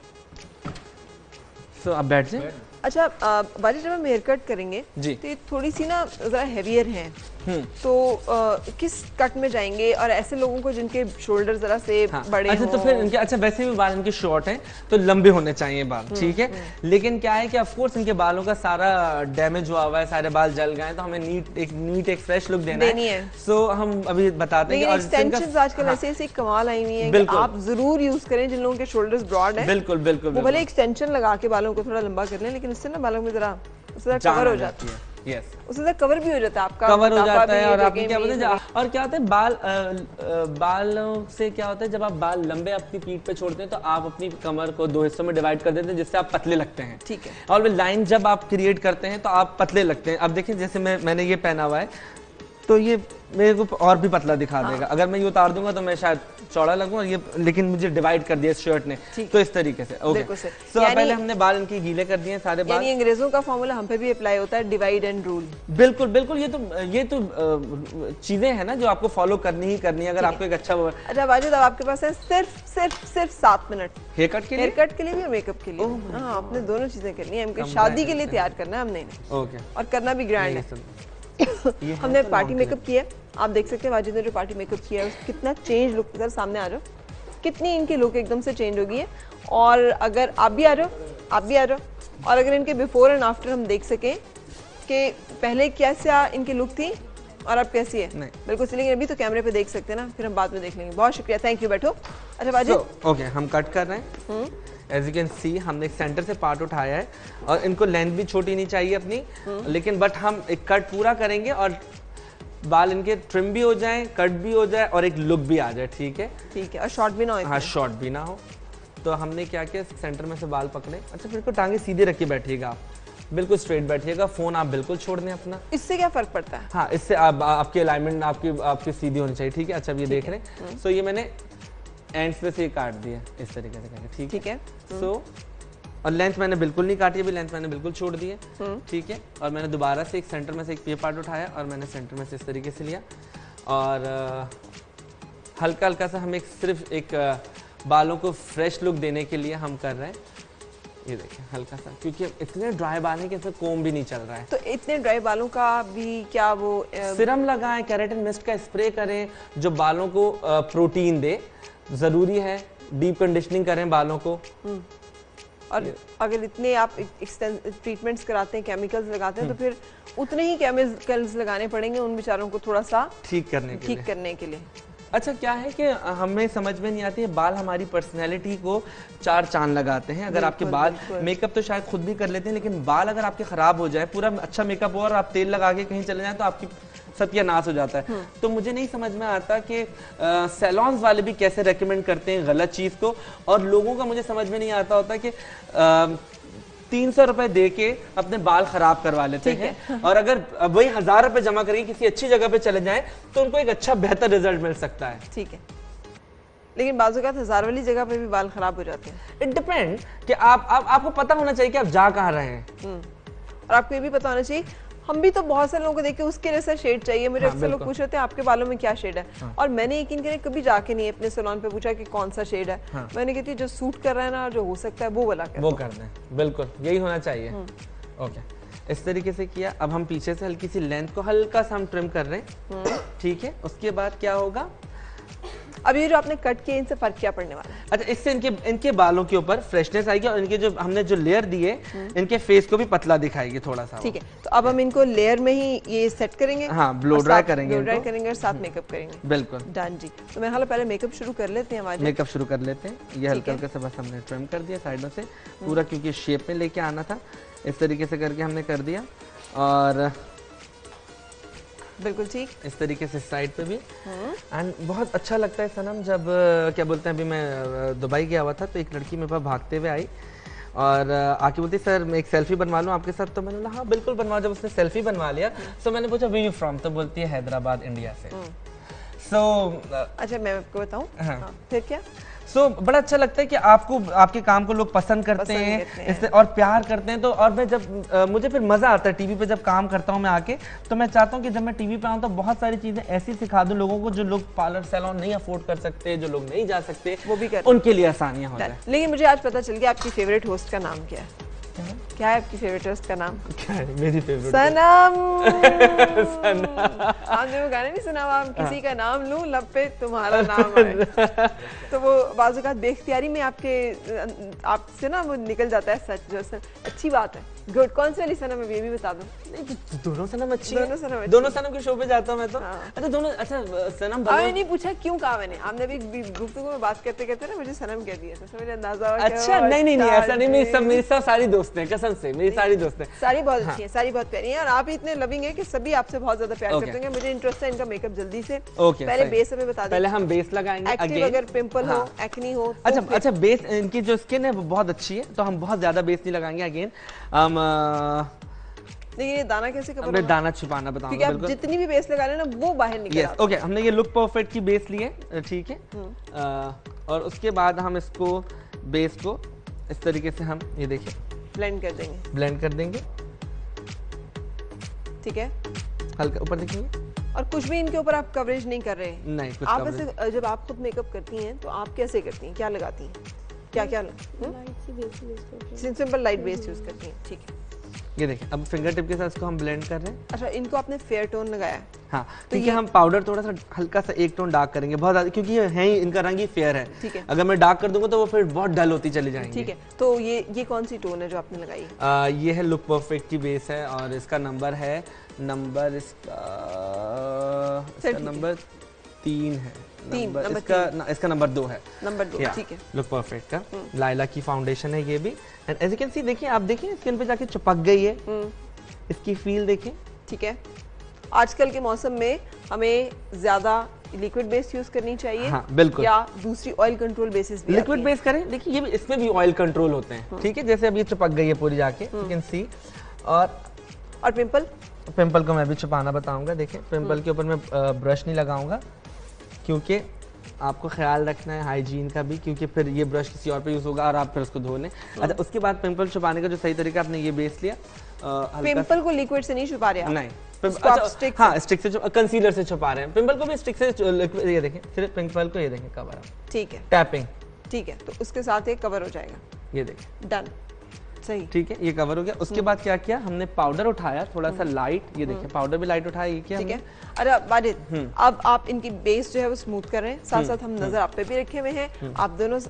सो आप बैठ जाए। अच्छा बाजी, जब हम हेयर कट करेंगे जी। तो ये थोड़ी सी ना जरा हैवियर है, तो किस कट में जाएंगे? और ऐसे लोगों को जिनके शोल्डर जरा से बड़े अच्छा, तो फिर इनके, अच्छा वैसे भी बाल इनके शॉर्ट हैं तो लंबे होने चाहिए बाल, ठीक है। लेकिन क्या है कि ऑफ कोर्स इनके बालों का सारा डैमेज हुआ हुआ है, सारे बाल जल गए हैं, तो हमें नीट एक फ्रेश लुक देना है। सो हम अभी बताते हैं। लेकिन एक्सटेंशंस आजकल ऐसे कमाल आई हुई हैं कि आप जरूर यूज करें जिन लोगों के शोल्डर्स ब्रॉड हैं। बिल्कुल बिल्कुल, वो भले एक्सटेंशन लगा के बालों को थोड़ा लंबा कर लें, लेकिन इससे ना बालों में जरा कवर हो जाती है। यस, उससे कवर भी हो जाता है, आपका कवर हो जाता है। और आपने क्या बोलते हैं, और क्या होता है बालों से क्या होता है, जब आप बाल लंबे अपनी पीठ पे छोड़ते हैं तो आप अपनी कमर को 2 हिस्सों में डिवाइड कर देते हैं, जिससे आप पतले लगते हैं, ठीक है। और वो लाइन जब आप क्रिएट करते हैं तो आप पतले लगते हैं। अब देखिए, जैसे मैंने ये पहना हुआ है तो ये मेरे को और भी पतला दिखा देगा। अगर मैं ये उतार दूंगा तो मैं शायद चौड़ा लगूं, और ये लेकिन मुझे डिवाइड कर दिया इस शर्ट ने, तो इस तरीके से। ओके, सो पहले हमने बाल इनके गीले कर दिए सारे बाल। यानी अंग्रेजों का फॉर्मूला हम पे भी अप्लाई होता है, डिवाइड एंड रूल। बिल्कुल बिल्कुल, ये तो चीजें हैं ना जो आपको फॉलो करनी ही करनी है अगर आपको एक अच्छा। अच्छा वाजिद, अब आपके पास है सिर्फ 7 मिनट हेयर कट के लिए और मेकअप के लिए। हाँ, आपने दोनों चीजें करनी है। हमको शादी के लिए तैयार करना है हमने, ओके, और करना भी ग्रैंड है। हमने पार्टी मेकअप किया, आप देख सकते हैं वाजिद ने जो पार्टी मेकअप किया है कितना चेंज लुक। इधर सामने आ जाओ, कितनी इनकी लुक एकदम से चेंज हो गई है। और अगर आप भी आ जाओ, और अगर इनके बिफोर एंड आफ्टर हम देख सकें कि पहले कैसा इनकी लुक थी और अब कैसी है। बिल्कुल, लेकिन अभी तो कैमरे पे देख सकते हैं ना, फिर हम बाद में देख लेंगे। बहुत शुक्रिया, थैंक यू। बैठो। अच्छा वाजिद, ओके, हम कट कर रहे हैं। एज यू कैन सी, हमने एक सेंटर से पार्ट उठाया है, और इनको लेंथ भी छोटी नहीं चाहिए अपनी, लेकिन बट हम एक कट पूरा करेंगे और बाल इनके ट्रिम भी हो जाएं, कट भी हो जाए, और एक लुक भी आ जाए, ठीक है। ठीक है, और शॉर्ट भी ना हो। हाँ, शॉर्ट भी ना हो। तो हमने क्या किया, सेंटर में से बाल पकड़े। अच्छा, फिर को टांगे सीधे रख के बैठिएगा, आप बिल्कुल स्ट्रेट बैठिएगा। फोन आप बिल्कुल छोड़ दें अपना। इससे क्या फर्क पड़ता है? हाँ, इससे आपकी अलाइनमेंट आपकी सीधी होनी चाहिए, ठीक है। अच्छा, अब ये देख रहे हैं, सो ये मैंने एंड्स पे से ये काट दिया इस तरीके से करके, ठीक है। सो और लेंथ मैंने बिल्कुल नहीं काटी, अभी लेंथ मैंने बिल्कुल छोड़ दी है, ठीक है। और मैंने दोबारा से एक सेंटर में से एक ये पार्ट उठाया, और मैंने सेंटर में से इस तरीके से लिया, और हल्का हल्का सा हम सिर्फ एक बालों को फ्रेश लुक देने के लिए हम कर रहे हैं। ये देखिए, हल्का सा, क्योंकि इतने ड्राई बाल हैं कि इसमें कोम भी नहीं चल रहा है। तो इतने ड्राई बालों का भी क्या वो सीरम लगाएं, केराटिन मिस्ट का स्प्रे करें जो बालों को प्रोटीन दे, जरूरी है। डीप कंडीशनिंग करें बालों को। और अगर इतने आप ट्रीटमेंट्स कराते हैं, केमिकल्स लगाते हैं, तो फिर उतने ही केमिकल्स लगाने पड़ेंगे उन बेचारों को थोड़ा सा ठीक करने के लिए। अच्छा, क्या है कि हमें समझ में नहीं आती है, बाल हमारी पर्सनैलिटी को 4 चांद लगाते हैं। अगर आपके बाल, मेकअप तो शायद खुद भी कर लेते हैं, लेकिन बाल अगर आपके खराब हो जाए, पूरा अच्छा मेकअप हो और आप तेल लगा के कहीं चले जाएं तो आपकी सत्यानाश हो जाता है। तो मुझे नहीं समझ में आता कि सैलून्स वाले भी कैसे रेकमेंड करते हैं गलत चीज को, और लोगों का मुझे समझ में नहीं आता होता कि 300 रुपए दे के अपने बाल खराब करवा लेते हैं, और अगर वही 1000 रुपए जमा करके किसी अच्छी जगह पे चले जाएं तो उनको एक अच्छा बेहतर रिजल्ट मिल सकता है, ठीक है। लेकिन बाजू का 1000 वाली जगह पे भी बाल खराब हो जाते हैं। इट डिपेंड कि आपको पता होना चाहिए कि आप जा कहाँ रहे हैं, और आपको ये भी पता होना चाहिए। हम भी तो बहुत सारे लोगों को देख के उसके जैसा शेड चाहिए। मुझे अक्सर लोग पूछ रहे थे आपके बालों में क्या शेड है, और मैंने यकीन करें कभी जाके नहीं अपने सैलून पे पूछा कि कौन सा शेड है। मैंने कहती जो सूट कर रहा है ना, जो हो सकता है वो वाला वो कर दें। बिल्कुल यही होना चाहिए। ओके, इस तरीके से किया। अब हम पीछे से हल्की सी लेंथ को हल्का सा हम ट्रिम कर रहे हैं, ठीक है। उसके बाद क्या होगा, अब ये जो आपने कट किए, इनसे फर्क क्या पड़ने वाला है? अच्छा, इससे इनके बालों के ऊपर फ्रेशनेस आएगी, और इनके जो हमने जो लेयर दिए, इनके फेस को भी पतला दिखाएगी थोड़ा सा। ठीक है, तो अब हम इनको लेयर में ही ये सेट करेंगे। हाँ, ब्लो ड्राई करेंगे और साथ मेकअप करेंगे। बिल्कुल, डन जी। तो मेरे ख्याल पहले मेकअप शुरू कर लेते हैं। मेकअप शुरू कर लेते हैं। ये हल्का हल्का से बस हमने ट्रिम कर दिया साइडों से पूरा, क्योंकि शेप में लेके आना था। इस तरीके से करके हमने कर दिया, और बिल्कुल ठीक इस तरीके से साइड पे भी। एंड बहुत अच्छा लगता है सनम, जब क्या बोलते हैं, अभी मैं दुबई गया हुआ था तो एक लड़की मेरे पास भागते हुए आई और आके बोलती सर मैं एक सेल्फी बनवा लूँ आपके साथ। तो मैंने बोला हाँ बिल्कुल बनवा। जब उसने सेल्फी बनवा लिया तो मैंने पूछा वे यू फ्रॉम, तो बोलती है हैदराबाद, इंडिया से। अच्छा, मैं आपको बताऊँ फिर क्या। बड़ा अच्छा लगता है कि आपके काम को लोग पसंद करते हैं और प्यार करते हैं। तो और मैं जब मुझे फिर मजा आता है टीवी पे जब काम करता हूँ मैं आके, तो मैं चाहता हूँ कि जब मैं टीवी पे आऊँ तो बहुत सारी चीजें ऐसी सिखा दूं लोगों को जो लोग पार्लर सैलून नहीं अफोर्ड कर सकते, जो लोग नहीं जा सकते, वो भी कर उनके लिए आसानियां हो जाए। लेकिन मुझे आज पता चल गया आपकी फेवरेट होस्ट का नाम क्या है। सकते हैं। क्या है आपकी फेवरेट आर्टिस्ट का नाम? क्या है मेरी फेवरेट? सनम। आपने वो गाना नहीं सुना, आप किसी का नाम लूं लब पे तुम्हारा नाम आए। तो वो बाज़ औक़ात बेख्तियारी में आपसे ना वो निकल जाता है सच, जो अच्छी बात है। गुड। कौन सी वाली सनम है ये भी बता दो। नहीं, दोनों सनम अच्छी है। दोनों सनम के शो पे जाता हूँ मैं तो। हाँ। अच्छा दोनों, अच्छा सनम मैंने नहीं पूछा क्यों कहा मैंने, आपने अभी गुफ्तगू में बात करते करते ना मुझे सनम कह दिया, तो मुझे अंदाजा हुआ। अच्छा नहीं ऐसा नहीं, मेरी सब सारी दोस्त हैं, कसम से मेरी सारी दोस्त हैं, सारी बहुत अच्छी हैं, सारी बहुत प्यारी हैं, और आप इतने लविंग हैं कि सभी आपसे बहुत ज्यादा प्यार करते हैं। मुझे इंटरेस्ट है इनका मेकअप जल्दी से। पहले बेस हमें बता दें। पहले हम बेस लगाएंगे। एक्टिव अगर पिंपल हो, एक्नी हो। अच्छा बेस, इनकी जो स्किन है वो बहुत अच्छी है, तो हम बहुत ज्यादा बेस नहीं लगाएंगे। अगेन लेकिन ये दाना कैसे कवर होगा? दाना छुपाना बताऊंगा, क्योंकि आप जितनी भी बेस लगा लेना वो बाहर निकल आता है। ओके, हमने ये लुक परफेक्ट की बेस ली है, ठीक है। और उसके बाद हम इसको बेस को इस तरीके से हम ये देखिए ब्लेंड कर देंगे। ठीक है, हल्का ऊपर देखेंगे। और कुछ भी इनके ऊपर आप कवरेज नहीं कर रहे हैं? नहीं, कुछ आप ऐसे जब आप खुद मेकअप करती हैं तो आप कैसे करती हैं, क्या लगाती हैं, क्या सिंपल लाइट बेस यूज करती हैं? ठीक है, ये देखिए अब फिंगर टिप के साथ इसको हम ब्लेंड कर रहे हैं। अच्छा, इनको आपने फेयर टोन लगाया? हाँ, तो ये हम पाउडर थोड़ा सा हल्का सा एक टोन डार्क करेंगे, बहुत ज्यादा, क्योंकि ये है ही, इनका रंग ही फेयर है। ठीक है, अगर मैं डार्क कर दूंगा तो वो फिर बहुत डल होती चली जाएंगी। ठीक है, तो ये कौन सी टोन है जो आपने लगाई? ये है लुक परफेक्ट की बेस है, और इसका नंबर है नंबर 3 है। इसका नंबर 2 है। नंबर 2, ठीक है। लुक परफेक्ट का लाइला की फाउंडेशन है ये भी, and as you can see, देखिए आप देखिए स्किन पे जाके चिपक गई है, इसकी फील देखिए। ठीक है, आजकल के मौसम में हमें ज्यादा लिक्विड बेस यूज करनी चाहिए? हाँ, बिल्कुल। या दूसरी ऑयल कंट्रोल बेसिस भी लिक्विड बेस करें, देखिए ये भी, इसमें भी ऑयल कंट्रोल होते हैं। ठीक है, जैसे अब ये चिपक गई है पूरी जाके, यू कैन सी। और पिंपल को मैं भी छुपाना बताऊंगा। देखिए पिंपल के ऊपर मैं ब्रश नहीं लगाऊंगा, क्योंकि आपको ख्याल रखना है हाइजीन का भी, क्योंकि फिर ये ब्रश किसी और पे यूज होगा और आप फिर उसको धो लें। अच्छा, उसके बाद पिंपल छुपाने का जो सही तरीका, आपने ये बेस लिया, पिंपल को लिक्विड से नहीं छुपा रहे आप? नहीं, स्टिक से, कंसीलर से छुपा रहे हैं। पिंपल को भी स्टिक से, ये देखें, सिर्फ पिंपल को ये देखें कवर। ठीक है, टैपिंग। ठीक है, तो उसके साथ एक कवर हो जाएगा। ये देखें, डन, सही। ठीक है, ये कवर हो गया। उसके बाद क्या किया हमने, पाउडर उठाया थोड़ा सा लाइट, ये देखिए पाउडर भी लाइट उठाया, ये किया। ठीक है, अरे वाजिद, अब आप इनकी बेस जो है वो स्मूथ कर रहे हैं, साथ साथ हम नजर आप पे भी रखे हुए हैं, आप दोनों।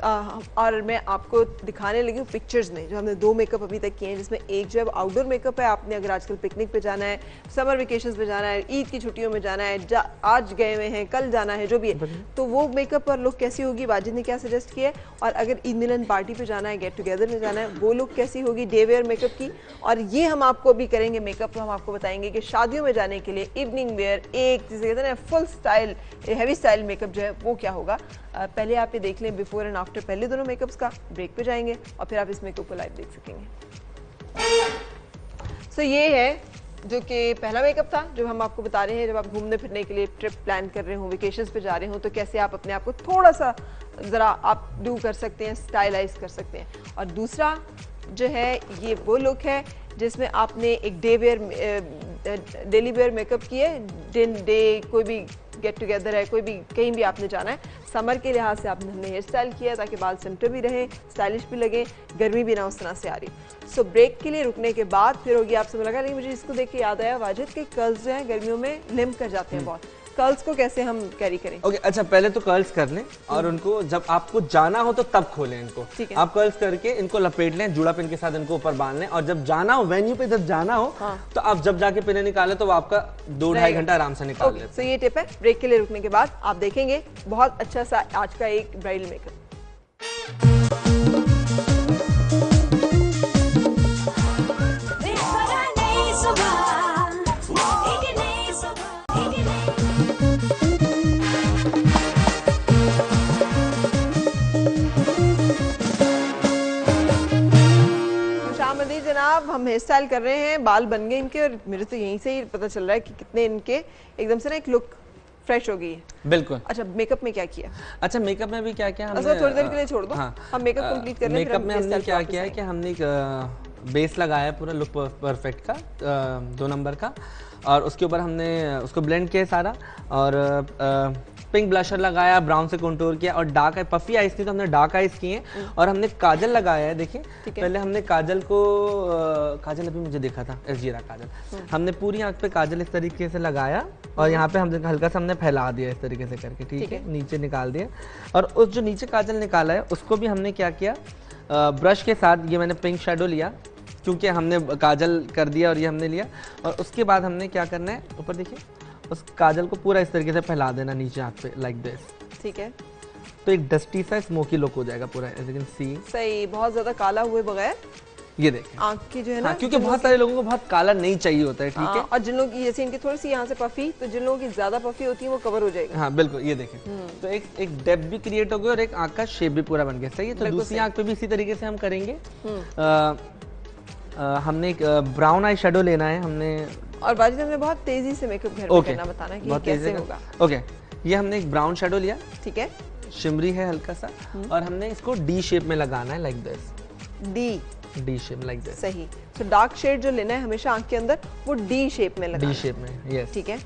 और मैं आपको दिखाने लगी हूँ पिक्चर्स में, जो हमने 2 मेकअप अभी तक किए हैं, जिसमें एक जो है आउटडोर मेकअप है। आपने अगर आजकल पिकनिक पे जाना है, समर वेकेशन पे जाना है, ईद की छुट्टियों में जाना है, आज गए हुए हैं, कल जाना है, जो भी है, तो वो मेकअप और लुक कैसी होगी, वाजिद ने क्या सजेस्ट किया है। और अगर ईद मिलन पार्टी पे जाना है, गेट टुगेदर में जाना है, वो लुक कैसी होगी डे वेयर मेकअप की। और ये हम आपको भी करेंगे मेकअप, तो हम आपको बताएंगे कि शादियों में जाने के लिए इवनिंग वेयर, एक जिसे कहते हैं full style, heavy style makeup जो है वो क्या होगा। पहले आप ये देख लें बिफोर एंड आफ्टर, पहले दोनों मेकअप्स का। ब्रेक पे जाएंगे और फिर आप इस मेकअप को लाइव देख सकेंगे। सो ये है जो कि पहला मेकअप था, जो हम आपको बता रहे हैं, जब आप घूमने फिरने के लिए ट्रिप प्लान कर रहे हो, वेकेशंस पे जा रहे हो, तो कैसे आप अपने आप को थोड़ा सा ज़रा आप डू कर सकते हैं, स्टाइलाइज कर सकते हैं। और दूसरा जो है ये वो लुक है जिसमें आपने एक डेली वेयर मेकअप किए, कोई भी गेट टुगेदर है, कोई भी कहीं भी आपने जाना है, समर के लिहाज से आपने हेयर स्टाइल किया ताकि बाल सिम्पल भी रहे, स्टाइलिश भी लगे, गर्मी भी ना उस तरह से आ रही। सो ब्रेक के लिए रुकने के बाद फिर होगी आपसे मुलाकात। लेकिन मुझे इसको देख के याद आया वाजिद के कर्ल्स जो हैं गर्मियों में लिम्प कर जाते हैं बहुत, कर्ल्स को कैसे हम कैरी करें? ओके, अच्छा पहले तो कर्ल्स कर लें, और उनको जब आपको जाना हो तो तब खोलें इनको। ठीक है, आप कर्ल्स करके इनको लपेट लें, जूड़ा पिन के साथ इनको ऊपर बांध लें, और जब जाना हो वेन्यू पे, जब जाना हो तो आप जब जाके पिने निकालें तो वो आपका 2-2.5 घंटा आराम से निकाल लें। तो ये टिप है। ब्रेक के लिए रुकने के बाद आप देखेंगे बहुत अच्छा सा आज का एक ब्राइडल मेकअप। जनाब, हम हेयर स्टाइल कर रहे हैं, बाल बन गए इनके, और मुझे तो यहीं से ही पता चल रहा है कि कितने इनके एकदम से ना एक लुक फ्रेश हो गई है। बिल्कुल। अच्छा, मेकअप में क्या किया? अच्छा, मेकअप में भी क्या किया हमने, थोड़ी देर के लिए छोड़ दो। हाँ, हम मेकअप कंप्लीट कर लें। मेकअप में हमने क्या किया है कि हमने बेस लगाया पूरा लुक परफेक्ट का 2 नंबर का, और उसके ऊपर हमने उसको ब्लेंड किया सारा, और पिंक ब्लशर लगाया, ब्राउन से कंटूर किया और डार्क आई पफी आईज थी तो हमने डार्क आईज किए और हमने काजल लगाया है। देखिए पहले हमने काजल को काजल अभी मुझे देखा था एसजीरा काजल, हमने पूरी आंख पे काजल इस तरीके से लगाया और यहाँ पे हमने हल्का सा हमने फैला दिया इस तरीके से करके, ठीक है, नीचे निकाल दिया। और उस जो नीचे काजल निकाला है उसको भी हमने क्या किया, ब्रश के साथ ये मैंने पिंक शेडो लिया क्योंकि हमने काजल कर दिया और ये हमने लिया और उसके बाद हमने क्या करना है, ऊपर देखिए उस काजल को पूरा इस तरीके से फैला देना नीचे आंख पे लाइक दिस, ठीक है। तो एक डस्टी सा स्मोकी लुक हो जाएगा पूरा, एज यू कैन सी। सही, बहुत ज्यादा काला हुए बगैर ये देखें आंख की जो है ना, क्योंकि बहुत सारे लोगों को बहुत काला नहीं चाहिए होता है, ठीक है। और जिन लोग जैसे इनकी थोड़ी सी यहाँ से पफी, तो जिन लोगों की ज्यादा पफी होती है वो कवर हो जाएगा। हाँ बिल्कुल, ये देखें तो एक डेप्थ भी क्रिएट हो गई और एक आंख का शेप भी पूरा बन गया। सही है, तो दूसरी आंख पे भी इसी तरीके से हम करेंगे। हमने एक ब्राउन आई शेडो लेना है हमने, और बाजी हमने बहुत तेजी से मेकअप घर में करना, बताना है कि ये कैसे होगा। ओके, ये हमने एक ब्राउन शेडो लिया, ठीक है, शिमरी है हल्का सा और हमने इसको डी शेप में लगाना है like this, D shape like this. सही, तो डार्क शेड जो लेना है हमेशा आंख के अंदर वो डी शेप में लगाना, डी शेप में, यस, ठीक है।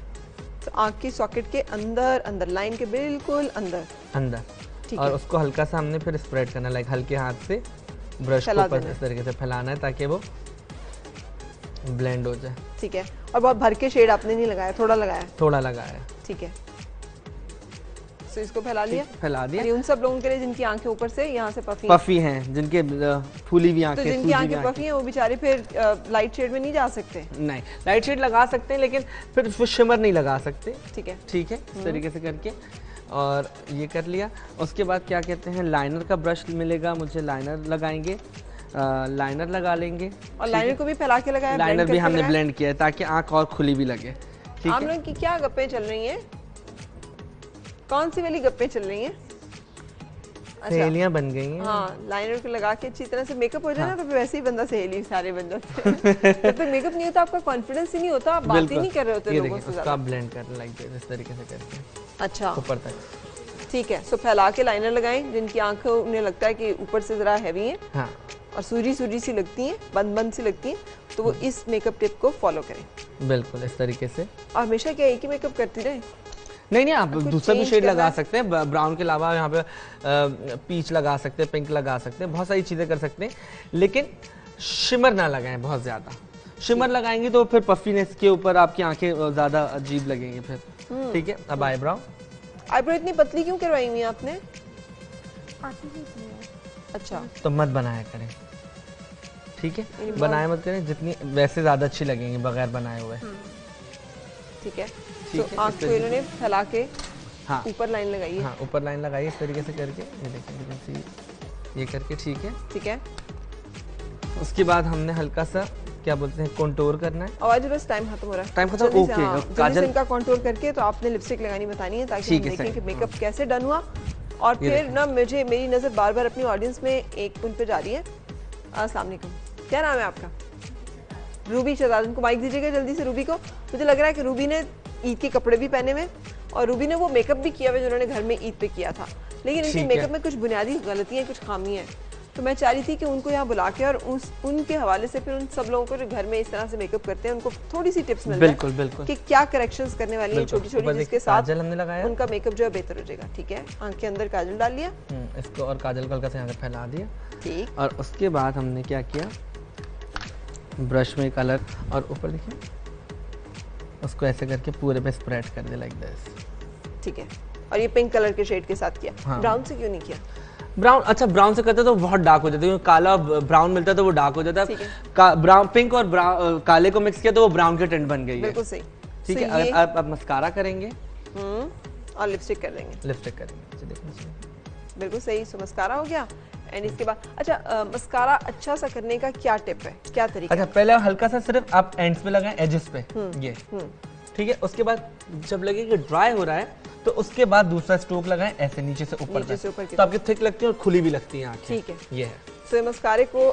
तो आंख की सॉकेट के अंदर अंदर, लाइन के बिल्कुल अंदर अंदर, और उसको हल्का सा हमने फिर स्प्रेड करना है, लाइक हल्के हाथ से ब्रश को ऊपर इस तरीके से फैलाना है ताकि वो ब्लेंड हो जाए, ठीक है। और बहुत भर के शेड आपने नहीं लगाया, थोड़ा लगाया, थोड़ा लगाया, ठीक है। तो इसको फैला लिया, फैला दिया। ये उन सब लोगों के लिए जिनकी आंखें ऊपर से यहाँ से पफी हैं, जिनके फूली हुई आंखें, तो जिनकी आंखें पफी हैं वो बेचारे फिर लाइट शेड में नहीं जा सकते। नहीं, लाइट शेड लगा सकते हैं लेकिन फिर शिमर नहीं लगा सकते, ठीक है, ठीक है, इस तरीके से करके। और ये कर लिया, उसके बाद क्या कहते हैं, लाइनर का ब्रश मिलेगा मुझे, लाइनर लगाएंगे, लाइनर लगा लेंगे और लाइनर को भी फैला के लगाया, लाइनर भी हमने ब्लेंड किया है ताकि आंख और खुली भी लगे, ठीक है। आप लोगों की क्या गप्पे चल रही हैं, कौन सी वाली गप्पे चल रही हैं? सहेलियां बन गई हैं। हाँ, लाइनर को लगा के अच्छी तरह से मेकअप हो जाए ना, तो फिर वैसे ही बंदा सहेली सारे बन जाते हैं। जब तक मेकअप नहीं होता आपका कॉन्फिडेंस ही नहीं होता, आप बात ही नहीं कर रहे होते लोगों से ज़्यादा। ब्लेंड कर लाइक इस तरीके से करके, अच्छा, ऊपर तक, ठीक है। सो फैला के लाइनर लगाएं, जिनकी आंखें उन्हें लगता है कि ऊपर से जरा हैवी है, हाँ, और सूजी सी लगती हैं, बंद सी लगती हैं, तो वो इस मेकअप टिप को फॉलो करें। बिल्कुल इस तरीके से। और हमेशा क्या एक ही मेकअप करती रहे? नहीं, आप दूसरा भी शेड लगा सकते हैं, ब्राउन के अलावा यहाँ पे पीच लगा सकते हैं, पिंक लगा सकते हैं, बहुत सारी चीजें कर सकते हैं, लेकिन शिमर ना लगाएं बहुत ज्यादा। शिमर लगाएंगे तो फिर पफीनेस के ऊपर आपकी आंखें ज्यादा अजीब लगेंगी फिर, ठीक है। अब आईब्रो इतनी पतली क्यों करवाई हुई आपने? अच्छा, तो मत बनाया करें, ठीक है, बनाए मत करें, जितनी वैसे ज्यादा अच्छी लगेंगी बगैर बनाए हुए, ठीक है। तो आंख को इन्होंने फैला के हाँ ऊपर लाइन लगाई है, हाँ ऊपर लाइन लगाई इस तरीके से करके, ये देखिए ये करके, ठीक है, ठीक है। उसके बाद हमने हल्का सा क्या बोलते हैं कंटूर करना है। आवाज बस टाइम खत्म हो रहा है, टाइम खत्म, ओके। काजल इनका कंटूर करके तो आपने लिपस्टिक लगानी बतानी है ताकि हम देखें कि मेकअप कैसे डन हुआ। और फिर ना मेरी नजर बार बार अपनी ऑडियंस में एक उन पे जा रही है। अस्सलाम वालेकुम, क्या नाम है आपका? रूबी शहजाद, उनको माइक दीजिएगा जल्दी से रूबी को। मुझे लग रहा है कि रूबी ने ईद के कपड़े भी पहने हुए और रूबी ने वो मेकअप भी किया हुआ जिन्होंने घर में ईद पे किया था, लेकिन इनके मेकअप में कुछ बुनियादी गलतियां, कुछ खामियां हैं। तो मैं चाह रही थी कि उनको यहाँ बुला के और उनके हवाले से फिर उन सब लोगों को जो घर में इस तरह से मेकअप करते हैं उनको थोड़ी सी टिप्स मिल जाए, बिल्कुल बिल्कुल, कि क्या करेक्शंस करने वाली है छोटी छोटी, जिसके साथ काजल हमने लगाया, उनका मेकअप जो है बेहतर हो जाएगा, ठीक है। आंख के अंदर काजल डाल लिया इसको, और काजल को हल्का से यहाँ से फैला दिया, ठीक। और उसके बाद हमने क्या किया, ब्रश में कलर, और ऊपर देखिए उसको ऐसे करके पूरे पे स्प्रेड कर दे लाइक दिस, ठीक है। और ये पिंक कलर के शेड के साथ किया, हाँ। ब्राउन से क्यों नहीं किया? ब्राउन, अच्छा ब्राउन से करते तो बहुत डार्क हो जाता है, काला ब्राउन मिलता है तो वो डार्क हो जाता है, ब्राउन पिंक और काले को मिक्स किया तो वो ब्राउन के टिंट बन गई है, बिल्कुल सही, ठीक है। अब मस्कारा करेंगे और लिपस्टिक कर देंगे, लिपस्टिक करेंगे, बिल्कुल सही। सो मस्कारा हो गया, एंड इसके बाद अच्छा मस्कारा अच्छा सा करने का क्या टिप है, क्या तरीका? अच्छा, पहले हल्का सा सिर्फ आप एंड्स पे लगाएं, एजेस पे, ये ठीक है। उसके बाद जब लगे कि ड्राई हो रहा है तो उसके बाद दूसरा स्ट्रोक लगाएं ऐसे नीचे से ऊपर तक, तो आपकी थिक लगती है और खुली भी लगती है आंखें, ठीक है। ये है। तो मस्कारे को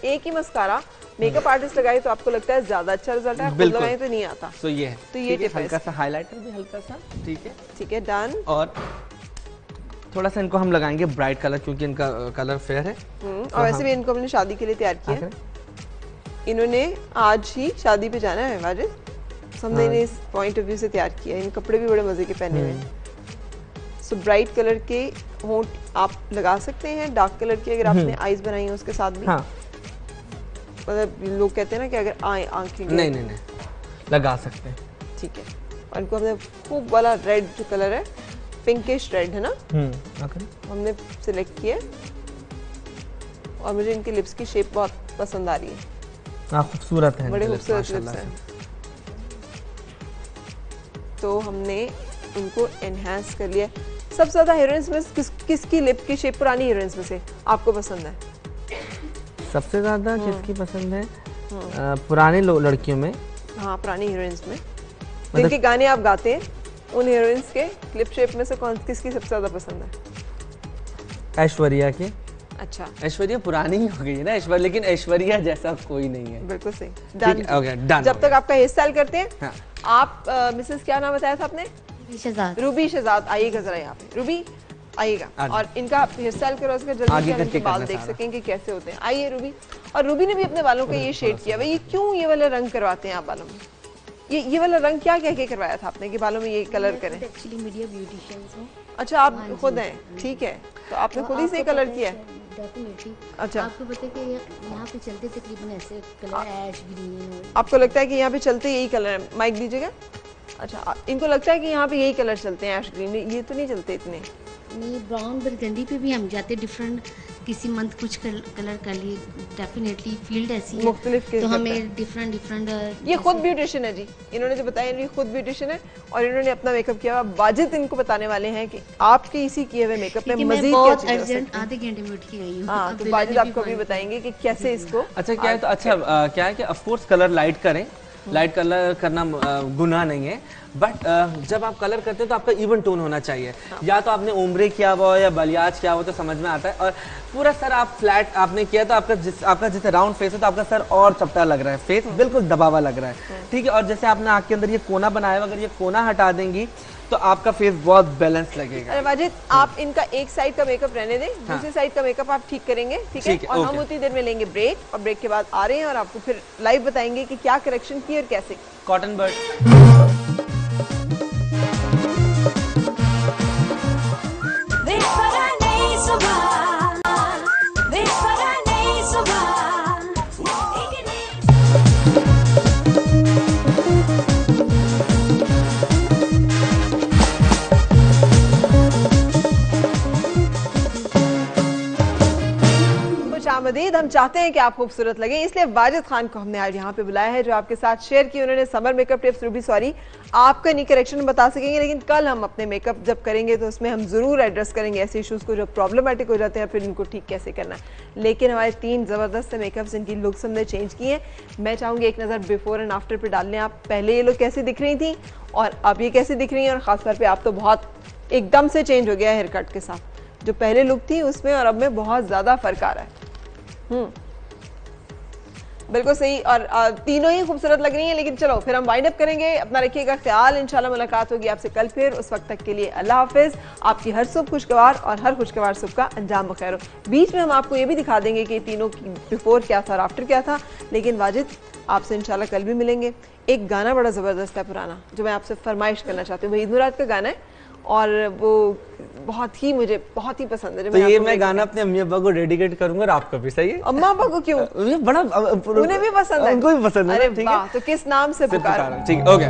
एक ही मस्कारा मेकअप आर्टिस्ट लगाए तो आपको लगता है ज्यादा अच्छा रिजल्ट है, खुद लगाए तो नहीं आता, तो ये है, तो ये टिप है। हल्का सा हाइलाइटर भी हल्का सा, ठीक है, ठीक है, डन। और थोड़ा सा इनको हम लगाएंगे ब्राइट कलर क्योंकि इनका कलर फेयर है, और वैसे भी इनको हमने शादी के लिए तैयार किया है, इन्होंने आज ही शादी पे जाना है वाजिद, हमने इन्हें इस पॉइंट ऑफ व्यू से तैयार किया। इन कपड़े भी बड़े मजे के पहने हुए हैं, सो ब्राइट कलर के होंठ आप लगा सकते हैं, डार्क कलर की अगर आपने आईज बनाई है उसके साथ भी। हाँ, मतलब लोग कहते हैं ना कि अगर आंखें नहीं नहीं नहीं, लगा सकते हैं। ठीक है। और इनको हमने खूब वाला रेड जो कलर है, पिंकिश रेड है ना, हमने सिलेक्ट किया और मुझे इनके लिप्स की शेप बहुत पसंद आ रही है। हाँ, खूबसूरत है, बड़े खूबसूरत लिप्स हैं। तो हमने इनको एनहांस कर लिया। सबसे ज्यादा हीरोइंस में किसकी लिप की शेप पुरानी हीरोइंस में से आपको पसंद है? सबसे ज्यादा किसकी पसंद है? पुराने लड़कियों में। हाँ, पुरानी हीरोइंस में जिनके गाने आप गाते हैं, उन हीरोइंस के लिप शेप में से किसकी सबसे ज्यादा पसंद है? ऐश्वर्या के। अच्छा, ऐश्वर्या पुरानी ही हो गई है ना ऐश्वर्या, लेकिन ऐश्वर्या जैसा कोई नहीं है। बिल्कुल सही। ठीक है, ओके, डन। जब तक आपका हेयर स्टाइल करते हैं। हाँ। आप मिसेस क्या नाम बताया था आपने? शहजाद। रूबी शहजाद, आइएगा जरा यहाँ पे। रूबी आइएगा और इनका हेयर स्टाइल करो, उसका जल्दी से इनके बाल देख सकें कि कैसे होते हैं। आइए रूबी। और रूबी ने भी अपने बालों को ये शेड किया। भाई ये क्यों ये वाला रंग करवाते हैं आप बालों में? ये वाला रंग क्या कह के करवाया था आपने कि बालों में ये कलर करें? एक्चुअली मीडिया ब्यूटिशियंस हूं। अच्छा, आप खुद हैं? ठीक है, तो आपने खुद ही से कलर किया है? डेफिनेटली। अच्छा, आपको पता है कि यहाँ पे चलते तकरीबन ऐसे कलर ऐश ग्रीन। आपको लगता है कि यहाँ पे चलते यही कलर है? माइक दीजिएगा। अच्छा, इनको लगता है कि यहाँ पे यही कलर चलते हैं, ऐश ग्रीन। ये तो नहीं चलते इतने। नहीं, ब्राउन बरगंडी पे भी हम जाते डिफरेंट किसी मंथ कुछ कलर कर लिए। डेफिनेटली फील्ड ऐसी है मुख्तलिफ तो हमें डिफरेंट ये खुद ब्यूटिशियन है जी, इन्होंने जो बताया ये खुद ब्यूटिशियन है और इन्होंने अपना मेकअप किया। वाजिद इनको बताने वाले हैं कि आपके इसी किए हुए मेकअप में मजीद क्या चीजें हो सकती हैं। आधे घंटे में उठ के आई हूँ। हाँ, तो वाजिद आपको भी बताएंगे कि कैसे इसको। अच्छा, क्या है तो अच्छा क्या है कि ऑफ कोर्स कलर लाइट करें, लाइट कलर करना गुनाह नहीं है, बट जब आप कलर करते हैं तो आपका इवन टोन होना चाहिए। या तो आपने ओम्ब्रे किया हुआ या बलियाज किया हुआ तो समझ में आता है, और पूरा सर आप फ्लैट आपने किया तो आपका जैसे राउंड फेस है तो आपका सर और चपटा लग रहा है, फेस बिल्कुल दबा हुआ लग रहा है। ठीक है, और जैसे आपने आँख के अंदर ये कोना बनाया, अगर ये कोना हटा देंगी तो आपका फेस बहुत बैलेंस लगेगा। अरे वाजिद, आप इनका एक साइड का मेकअप रहने दें, दूसरी साइड का मेकअप आप ठीक करेंगे। ठीक है, और हम उतनी देर में लेंगे ब्रेक, और ब्रेक के बाद आ रहे हैं और आपको फिर लाइव बताएंगे कि क्या करेक्शन की और कैसे। Cotton bird. खुशामदीद। हम चाहते हैं कि आप खूबसूरत लगे, इसलिए वाजिद खान को हमने आज यहाँ पे बुलाया है, जो आपके साथ शेयर की उन्होंने summer makeup tips. Ruby sorry, आपका नहीं करेक्शन बता सकेंगे, लेकिन कल हम अपने मेकअप जब करेंगे तो उसमें हम जरूर एड्रेस करेंगे ऐसे इशूज़ को जो प्रॉब्लमेटिक हो जाते हैं, फिर इनको ठीक कैसे करना है। लेकिन हमारे 3 ज़बरदस्त मेकअप्स, इनकी लुक्स हमने चेंज की हैं। मैं चाहूँगी एक नज़र बिफोर एंड आफ्टर पर डाल लें आप। पहले ये लोग कैसी दिख रही थी और अब ये कैसी दिख रही हैं, और ख़ासतौर पर आप तो बहुत एकदम से चेंज हो गया है हेयर कट के साथ। जो पहले लुक थी उसमें और अब में बहुत ज़्यादा फ़र्क आ रहा है। बिल्कुल सही, और तीनों ही खूबसूरत लग रही हैं। लेकिन चलो फिर हम वाइंड अप करेंगे। अपना रखिएगा ख्याल, इंशाल्लाह मुलाकात होगी आपसे कल फिर। उस वक्त तक के लिए अल्लाह हाफिज। आपकी हर सुबह खुशगवार और हर खुशगवार सुबह का अंजाम बखैर हो। बीच में हम आपको ये भी दिखा देंगे कि तीनों की बिफोर क्या था और आफ्टर क्या था। लेकिन वाजिद, आपसे इंशाल्लाह कल भी मिलेंगे। एक गाना बड़ा ज़बरदस्त है पुराना, जो मैं आपसे फरमाइश करना चाहती हूँ। वहीद मुराद का गाना है और वो मुझे बहुत ही पसंद है। तो ये मैं गाना अपने अम्मी अब्बा को डेडिकेट करूंगा और आपको भी। सही है? अम्मा अब्बा को क्यों? ये बड़ा उन्हें भी पसंद है, उनको भी पसंद है। अरे ठीक वाह, है, तो किस नाम से पुकारो? ठीक, ओके।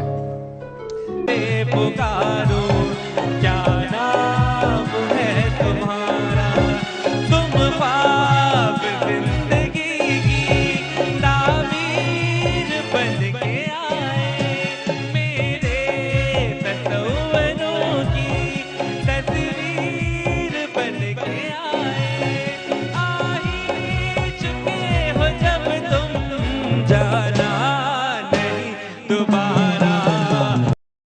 पुकारो क्या नाम है तुम्हारा, तुम ख्वाब जिंदगी की ताबीर बन के आए, मेरे तसव्वुरों की तस्वीर बन के आए। आ ही चुके हो जब तुम जा